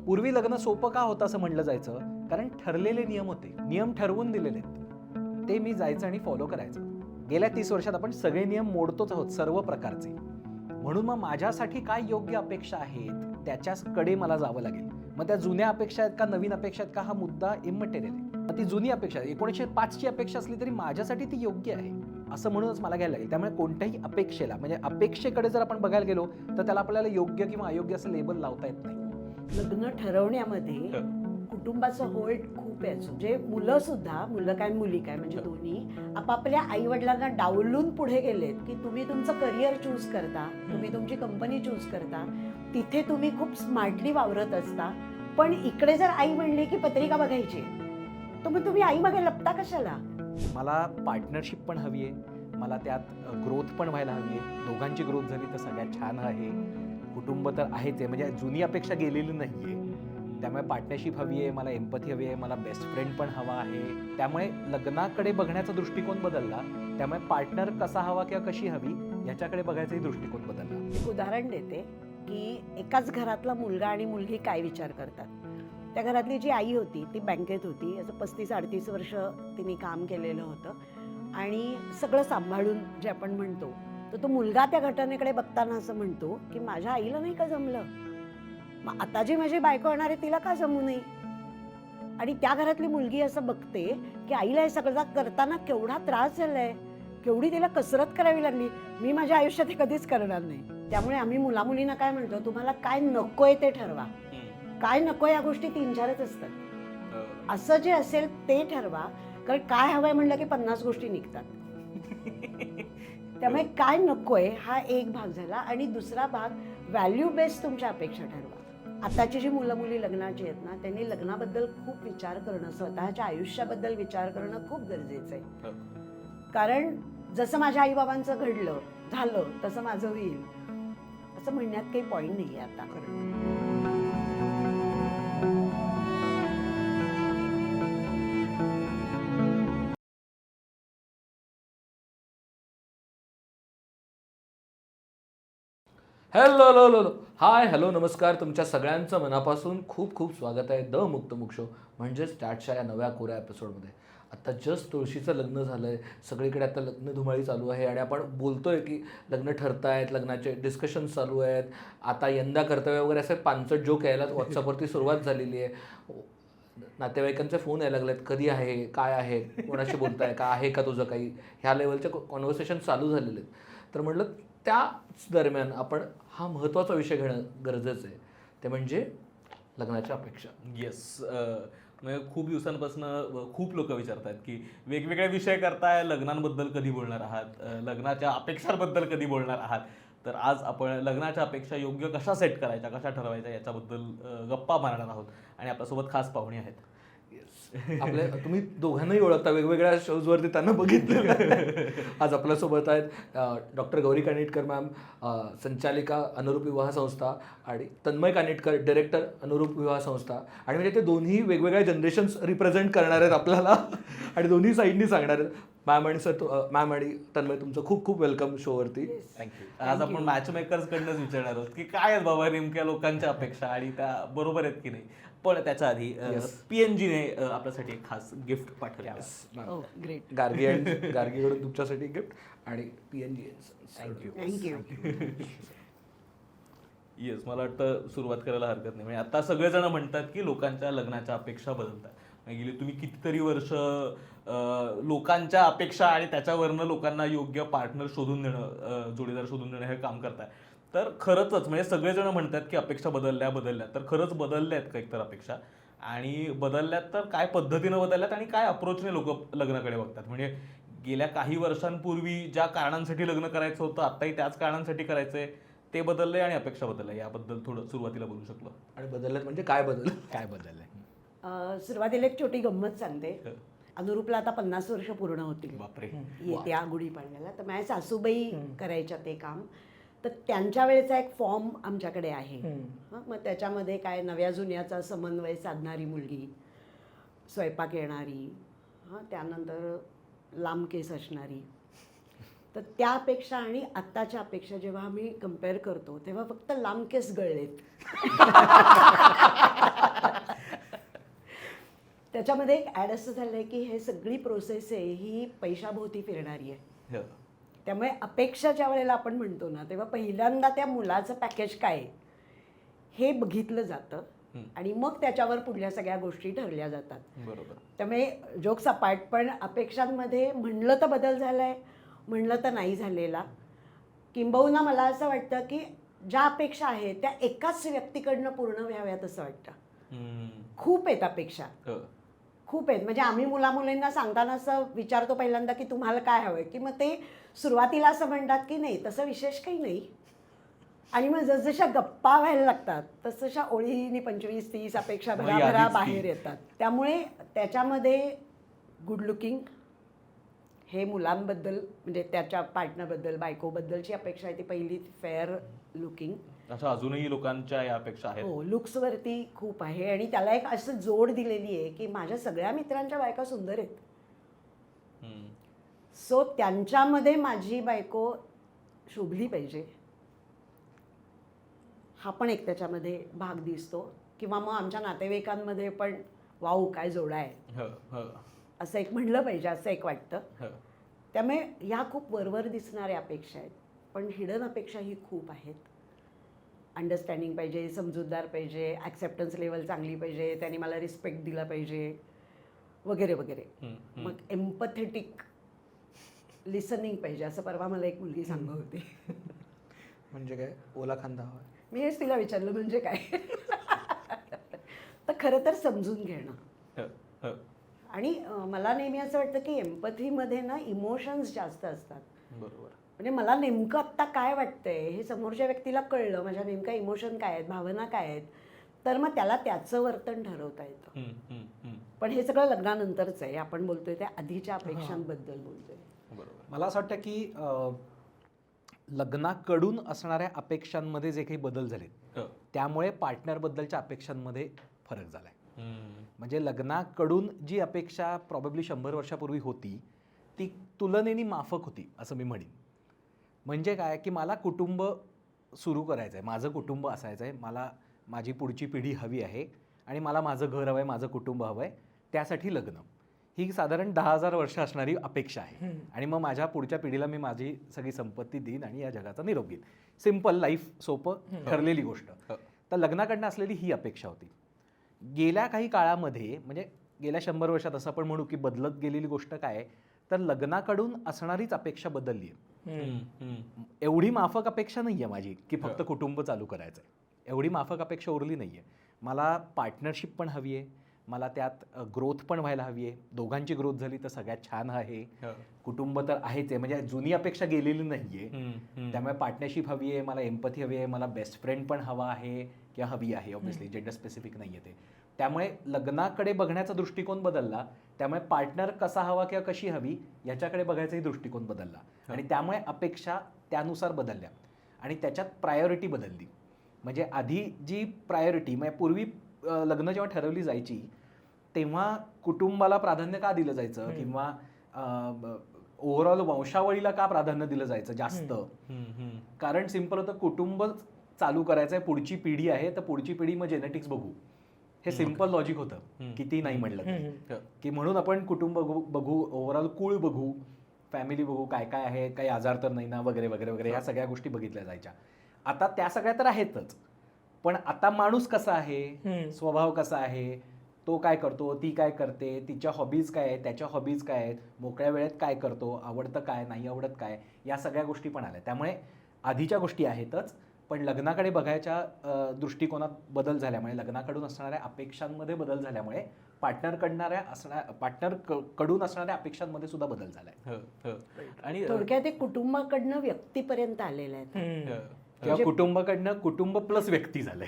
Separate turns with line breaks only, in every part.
पूर्वी लग्न सोपं का होतं असं म्हणलं जायचं, कारण ठरलेले नियम होते, नियम ठरवून दिलेले आहेत, ते मी जायचं आणि फॉलो करायचं. गेल्या 30 वर्षात आपण सगळे नियम मोडतोच आहोत, सर्व प्रकारचे. म्हणून मग माझ्यासाठी काय योग्य अपेक्षा आहेत त्याच्याकडे मला जावं लागेल. मग त्या जुन्या अपेक्षा आहेत का नवीन अपेक्षा आहेत का, हा मुद्दा इम्मटेरियल आहे. मग ती जुनी अपेक्षा 1905ची अपेक्षा असली तरी माझ्यासाठी ती योग्य आहे असं म्हणूनच मला घ्यायला लागेल. त्यामुळे कोणत्याही अपेक्षेला, म्हणजे अपेक्षेकडे जर आपण बघायला गेलो तर त्याला आपल्याला योग्य किंवा अयोग्य असं लेबल लावता येत नाही.
लग्न ठरवण्यामध्ये कुटुंबाचं होल्ड खूप आहे. म्हणजे मुलं सुद्धा, मुलं काय मुली काय, म्हणजे दोन्ही आपापल्या आई वडिलांना डावलून पुढे गेलेत की तुम्ही तुमचं करिअर चूज करता, तुम्ही तुमची कंपनी चूज करता, तिथे तुम्ही खूप स्मार्टली वावरत असता. पण इकडे जर आई म्हणली की पत्रिका बघायची, तर मग तुम्ही आई मागे लपता कशाला?
मला पार्टनरशिप पण हवी आहे, मला त्यात ग्रोथ पण व्हायला हवी आहे. दोघांची ग्रोथ झाली तर सगळ्यात छान आहे. कुटुंब तर आहेच आहे, म्हणजे जुनी अपेक्षा गेलेली नाही आहे. त्यामुळे पार्टनरशिप हवी आहे, मला एम्पथी हवी आहे, मला बेस्ट फ्रेंड पण हवा आहे. त्यामुळे लग्नाकडे बघण्याचा दृष्टिकोन बदलला. त्यामुळे पार्टनर कसा हवा किंवा कशी हवी ह्याच्याकडे बघायचाही दृष्टिकोन बदलला.
एक उदाहरण देते की एकाच घरातला मुलगा आणि मुलगी काय विचार करतात. त्या घरातली जी आई होती ती बँकेत होती. असं 35-38 वर्ष तिने काम केलेलं होतं आणि सगळं सांभाळून जे आपण म्हणतो, तर तो मुलगा त्या घटनेकडे बघताना असं म्हणतो की माझ्या आईला नाही का जमलं, मग आता जी माझी बायको होणार आहे तिला का जमू नये. आणि त्या घरातली मुलगी असं बघते की आईला हे सगळं करताना केवढा त्रास झालाय, केवढी तिला कसरत करावी लागली, मी माझ्या आयुष्यात हे कधीच करणार नाही. त्यामुळे आम्ही मुलामुलींना काय म्हणतो, तुम्हाला काय नकोय ते ठरवा. काय नको या गोष्टी 3-4च असतात. असं जे असेल ते ठरवा, कारण काय हवंय म्हणलं की 50 गोष्टी निघतात. त्यामुळे काय नकोय हा एक भाग झाला. आणि दुसरा भाग व्हॅल्यू बेस्ड तुमच्या अपेक्षा ठरवा. आताची जी मुलं मुली लग्नाची आहेत ना, त्यांनी लग्नाबद्दल खूप विचार करणं, स्वतःच्या आयुष्याबद्दल विचार करणं खूप गरजेचं आहे. कारण जसं माझ्या आईबाबांचं घडलं झालं तसं माझं होईल असं म्हणण्यात काही पॉईंट नाही आहे आता.
हॅलो हाय हॅलो नमस्कार. तुमच्या सगळ्यांचं मनापासून खूप खूप स्वागत आहे द मुक्तमुख शो म्हणजेच स्टार्टच्या या नव्या कोऱ्या एपिसोडमध्ये. आत्ता जस्ट तुळशीचं लग्न झालं आहे, सगळीकडे आता लग्न धुमाळी चालू आहे आणि आपण बोलतोय की लग्न ठरतायत, लग्नाचे डिस्कशन्स चालू आहेत. आता यंदा कर्तव्य वगैरे असे 5 जोक यायला व्हॉट्सअपवरती सुरुवात झालेली आहे. नातेवाईकांचे फोन यायला लागलेत, कधी आहे, काय आहे, कोणाशी बोलताय, का आहे का तुझं काही, ह्या लेवलचे कॉन्व्हर्सेशन चालू झालेले आहेत. तर म्हटलं त्याच दरम्यान आपण हा महत्त्वाचा विषय घेणं गरजेचं आहे, ते म्हणजे लग्नाच्या अपेक्षा.
येस, म्हणजे खूप दिवसांपासून खूप लोक विचारतात की वेगवेगळे विषय करताय, लग्नांबद्दल कधी बोलणार आहात, लग्नाच्या अपेक्षांबद्दल कधी बोलणार आहात. तर आज आपण लग्नाच्या अपेक्षा योग्य कशा सेट करायच्या, कशा ठरवायच्या याच्याबद्दल गप्पा मारणार आहोत. आणि आपल्यासोबत खास पाहुणे आहेत.
आपले तुम्ही दोघांनाही ओळखता, वेगवेगळ्या शोजवरती त्यांना बघितलं. आज आपल्यासोबत आहेत डॉक्टर गौरी कानिटकर मॅम, संचालिका अनुरूप विवाह संस्था, आणि तन्मय कानिटकर, डायरेक्टर अनुरूप विवाह संस्था. आणि म्हणजे ते दोन्ही वेगवेगळ्या जनरेशन्स रिप्रेझेंट करणार आहेत आपल्याला आणि दोन्ही साईडनी सांगणार आहेत. मॅम आणि मॅम आणि तन्मय, तुमचं खूप खूप वेलकम शोवरती.
थँक्यू. आज आपण मॅचमेकर्स कडनंच विचारणार आहोत की काय आहेत बाबा नेमक्या लोकांच्या अपेक्षा आणि त्या बरोबर आहेत की नाही. पण त्याच्या आधी PNGने आपल्यासाठी एक खास गिफ्ट पाठवलं.
ग्रेट.
गार्गीकडून तुमच्यासाठी गिफ्ट आणि PNG.
थँक्यू.
येस, मला वाटतं सुरुवात करायला हरकत नाही. म्हणजे आता सगळेजण म्हणतात की लोकांच्या लग्नाच्या अपेक्षा बदलतात. गेली तुम्ही कितीतरी वर्ष लोकांच्या अपेक्षा आणि त्याच्यावरनं लोकांना योग्य पार्टनर शोधून देणं, जोडीदार शोधून देणं हे काम करताय. तर खरंच म्हणजे सगळेजण म्हणतात की अपेक्षा बदलल्या, तर खरंच बदलल्या आहेत का एकतर अपेक्षा, आणि बदलल्यात तर काय पद्धतीनं बदलल्यात आणि काय अप्रोचने लोक लग्नाकडे बघतात. म्हणजे गेल्या काही वर्षांपूर्वी ज्या कारणांसाठी लग्न करायचं होतं आत्ताही त्याच कारणांसाठी करायचंय, ते बदललंय आणि अपेक्षा बदलल्या. याबद्दल थोडं सुरुवातीला बोलू शकलो.
आणि बदलल्यात म्हणजे काय बदललंय?
सुरुवातीला एक छोटी गंमत सांगते. अनुरूपला आता 50 वर्ष पूर्ण होतील.
बापरे.
येत्या गुढीपाडव्याला. तर माझ्या सासूबाई करायच्या ते काम. तर त्यांच्या वेळेचा एक फॉर्म आमच्याकडे आहे. मग त्याच्यामध्ये काय नव्या जुन्याचा समन्वय साधणारी मुलगी, स्वयंपाक येणारी, त्यानंतर लांब केस असणारी. तर त्या अपेक्षा आणि आत्ताच्या अपेक्षा जेव्हा आम्ही कम्पेअर करतो तेव्हा फक्त लांब केस गळलेत. त्याच्यामध्ये एक ॲड असं झालं आहे की हे सगळी प्रोसेस आहे ही पैशाभोवती फिरणारी आहे.
हो.
त्यामुळे अपेक्षा ज्या वेळेला आपण म्हणतो ना तेव्हा पहिल्यांदा त्या मुलाचं पॅकेज काय आहे हे बघितलं जातं आणि मग त्याच्यावर पुढल्या सगळ्या गोष्टी ठरल्या जातात.
बरोबर.
त्यामुळे जोक्स अपार्ट, पण अपेक्षांमध्ये म्हणलं तर बदल झाला आहे, म्हणलं तर नाही झालेला. किंबहुना मला असं वाटतं की ज्या अपेक्षा आहेत त्या एकाच व्यक्तीकडनं पूर्ण व्हाव्यात असं वाटतं. खूप आहेत अपेक्षा,
हो.
खूप आहेत. म्हणजे आम्ही मुलामुलींना सांगताना असं विचारतो पहिल्यांदा की तुम्हाला काय हवं आहे, की मग ते सुरुवातीला असं म्हणतात की नाही तसं विशेष काही नाही, आणि मग जसजशा गप्पा व्हायला लागतात तसतशा ओळीनी 25-30 अपेक्षा
मग
भराभरा
यादीच ती.
बाहेर येतात. त्यामुळे त्याच्यामध्ये गुड लुकिंग हे मुलांबद्दल म्हणजे त्याच्या पार्टनरबद्दल बायकोबद्दलची अपेक्षा आहे ती पहिली, फेअर लुकिंग.
अच्छा, अजूनही लोकांच्या या अपेक्षा आहेत.
हो, लुक्सवरती खूप आहे आणि त्याला एक असं जोड दिलेली आहे की माझ्या सगळ्या मित्रांच्या बायका सुंदर आहेत, सो त्यांच्यामध्ये माझी बायको शोभली पाहिजे, हा पण एक त्याच्यामध्ये भाग दिसतो. किंवा मग आमच्या नातेवाईकांमध्ये पण वाऊ काय जोडा आहे
हो, हो,
असं एक म्हणलं पाहिजे असं एक वाटतं.
हो.
त्यामुळे ह्या खूप वरवर दिसणाऱ्या अपेक्षा आहेत, पण हिडन अपेक्षा ही खूप आहेत. अंडरस्टँडिंग पाहिजे, समजूतदार पाहिजे, ॲक्सेप्टन्स लेवल चांगली पाहिजे, त्यांनी मला रिस्पेक्ट दिला पाहिजे वगैरे वगैरे. मग एम्पथेटिक लिसनिंग पाहिजे असं परवा मला एक मुलगी सांगत होती.
म्हणजे काय ओला खांदा हवा?
मी हेच तिला विचारलं म्हणजे काय. तर खरं तर समजून घेणं.
हो, हो.
आणि मला नेहमी असं वाटतं की एम्पथीमध्ये ना इमोशन्स जास्त असतात.
बरोबर.
म्हणजे मला नेमकं आत्ता काय वाटतंय हे समोरच्या व्यक्तीला कळलं, माझ्या नेमका इमोशन काय आहेत, भावना काय आहेत, तर मग त्याला त्याचं वर्तन ठरवता येतं. पण हे सगळं लग्नानंतरच आहे, आपण बोलतोय त्या आधीच्या अपेक्षांबद्दल बोलतोय.
बरोबर.
मला असं वाटतं की लग्नाकडून असणाऱ्या अपेक्षांमध्ये जे काही बदल झाले
हो.
त्यामुळे पार्टनरबद्दलच्या अपेक्षांमध्ये फरक झाला आहे. म्हणजे लग्नाकडून जी अपेक्षा प्रॉबेबली 100 वर्षापूर्वी होती ती तुलनेने माफक होती असं मी म्हणेन. म्हणजे काय की मला कुटुंब सुरू करायचं आहे, माझं कुटुंब असायचं आहे, मला माझी पुढची पिढी हवी आहे आणि मला माझं घर हवं आहे, माझं कुटुंब हवं आहे, त्यासाठी लग्न ही साधारण 10,000 वर्ष असणारी अपेक्षा आहे. आणि मग माझ्या पुढच्या पिढीला मी माझी सगळी संपत्ती देईन आणि या जगाचा निरोप घेईन. सिम्पल लाईफ, सोपं ठरलेली गोष्ट. तर लग्नाकडनं असलेली ही अपेक्षा होती. गेल्या काही काळामध्ये म्हणजे गेल्या 100 वर्षात असं आपण म्हणू की बदलत गेलेली गोष्ट काय आहे तर लग्नाकडून असणारीच अपेक्षा बदलली आहे. एवढी माफक अपेक्षा नाही आहे माझी की फक्त कुटुंब चालू करायचं आहे, एवढी माफक अपेक्षा उरली नाही आहे. मला पार्टनरशिप पण हवी आहे, मला त्यात ग्रोथ पण व्हायला हवी आहे. दोघांची ग्रोथ झाली तर सगळ्यात छान आहे. कुटुंब तर आहेच आहे, म्हणजे जुनी अपेक्षा गेलेली नाही आहे. त्यामुळे पार्टनरशिप हवी आहे, मला एम्पथी हवी आहे, मला बेस्ट फ्रेंड पण हवा आहे किंवा हवी आहे. ऑब्व्हियसली जेंडर स्पेसिफिक नाही आहे ते. त्यामुळे लग्नाकडे बघण्याचा दृष्टिकोन बदलला, त्यामुळे पार्टनर कसा हवा किंवा कशी हवी याच्याकडे बघायचाही दृष्टिकोन बदलला आणि त्यामुळे अपेक्षा त्यानुसार बदलल्या आणि त्याच्यात प्रायोरिटी बदलली. म्हणजे आधी जी प्रायोरिटी म्हणजे पूर्वी लग्न जेव्हा ठरवली जायची तेव्हा कुटुंबाला प्राधान्य का दिलं जायचं किंवा ओव्हरऑल वंशावळीला का प्राधान्य दिलं जायचं जास्त, कारण सिंपल होतं, कुटुंब चालू करायचं आहे, पुढची पिढी आहे तर पुढची पिढी मग जेनेटिक्स बघू, हे सिंपल लॉजिक होतं किती नाही म्हटलं की. म्हणून आपण कुटुंब बघू, ओव्हरऑल कुळ बघू, फॅमिली बघू, काय काय आहे, काही आजार तर नाही ना वगैरे वगैरे वगैरे, ह्या सगळ्या गोष्टी बघितल्या जायच्या. आता त्या सगळ्या तर आहेतच, पण आता माणूस कसा आहे, स्वभाव कसा आहे, तो काय करतो, ती काय करते, तिच्या हॉबीज काय आहेत, त्याच्या हॉबीज काय आहेत, मोकळ्या वेळेत काय करतो, आवडतं काय, नाही आवडत काय, या सगळ्या गोष्टी पण आल्या. त्यामुळे आधीच्या गोष्टी आहेतच, पण लग्नाकडे बघायच्या दृष्टिकोनात बदल झाल्यामुळे, लग्नाकडून असणाऱ्या अपेक्षांमध्ये बदल झाल्यामुळे पार्टनरकडून असणाऱ्या अपेक्षांमध्ये सुद्धा बदल झालाय.
आणि
थोडक्यात ते कुटुंबाकडनं व्यक्तीपर्यंत आलेलं आहे
किंवा कुटुंबाकडनं कुटुंब प्लस व्यक्ती झालंय.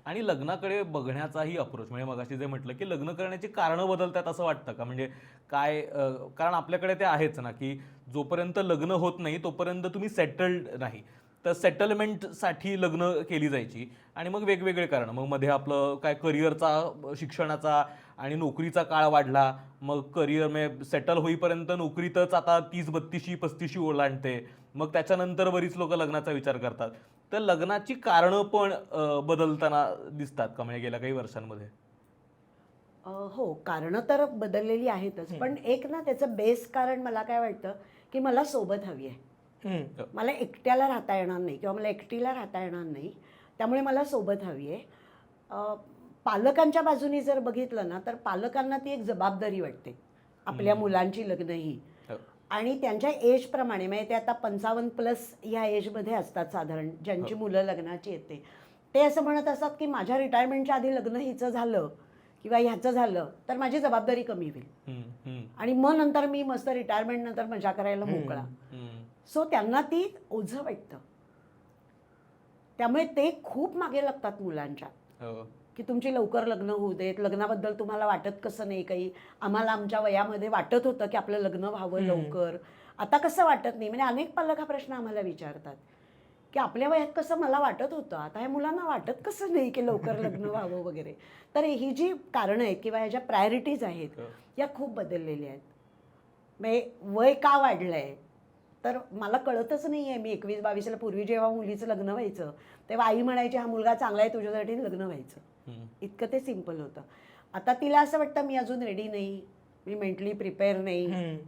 आणि लग्नाकडे बघण्याचाही अप्रोच, म्हणजे मगाशी जे म्हटलं की लग्न करण्याची कारणं बदलतात असं वाटतं का? म्हणजे काय, कारण आपल्याकडे ते आहेच ना की जोपर्यंत लग्न होत नाही तोपर्यंत तुम्ही सेटल्ड नाही, तर सेटलमेंटसाठी लग्न केली जायची आणि मग वेगवेगळे कारण, मग मध्ये आपलं काय करिअरचा, शिक्षणाचा आणि नोकरीचा काळ वाढला, मग करिअर म्हणजे सेटल होईपर्यंत नोकरीतच आता 30-32-35 ओलांडते, मग त्याच्यानंतर बरीच लोक लग्नाचा विचार करतात. तर लग्नाची कारणं पण बदलताना दिसतात का म्हणजे गेल्या काही वर्षांमध्ये?
हो, कारणं तर बदललेली आहेतच, पण एक ना त्याचं बेस कारण मला काय वाटतं की मला सोबत हवी आहे. मला एकट्याला राहता येणार नाही किंवा मला एकटीला राहता येणार नाही, त्यामुळे मला सोबत हवी आहे. पालकांच्या बाजूनी जर बघितलं ना, तर पालकांना ती एक जबाबदारी वाटते आपल्या मुलांची लग्नही, आणि त्यांच्या एजप्रमाणे म्हणजे ते आता 55+ ह्या एजमध्ये असतात साधारण, ज्यांची मुलं लग्नाची येते, ते असं म्हणत असतात की माझ्या रिटायरमेंटच्या आधी लग्न हिचं झालं किंवा ह्याचं झालं तर माझी जबाबदारी कमी होईल आणि मग नंतर मी मस्त रिटायरमेंट नंतर मजा करायला मोकळा. सो त्यांना ती ओझं वाटतं, त्यामुळे ते खूप मागे लागतात मुलांच्या की तुमची लवकर लग्न होऊ देत, लग्नाबद्दल तुम्हाला वाटत कसं नाही काही. आम्हाला आमच्या वयामध्ये वाटत होतं की आपलं लग्न व्हावं लवकर, आता कसं वाटत नाही. म्हणजे अनेक पालक हा प्रश्न आम्हाला विचारतात की आपल्या वयात कसं मला वाटत होतं, आता ह्या मुलांना वाटत कसं नाही की लवकर लग्न व्हावं वगैरे. तर ही जी कारणं आहेत किंवा ह्या ज्या प्रायोरिटीज आहेत या खूप बदललेल्या आहेत. म्हणजे वय का वाढलं आहे तर मला कळतच नाही आहे. मी 21-22ला पूर्वी जेव्हा मुलीचं लग्न व्हायचं तेव्हा आई म्हणायची हा मुलगा चांगला आहे तुझ्यासाठी लग्न व्हायचं, इतकं ते सिम्पल होतं. आता तिला असं वाटतं मी अजून रेडी नाही, मी मेंटली प्रिपेअर नाही.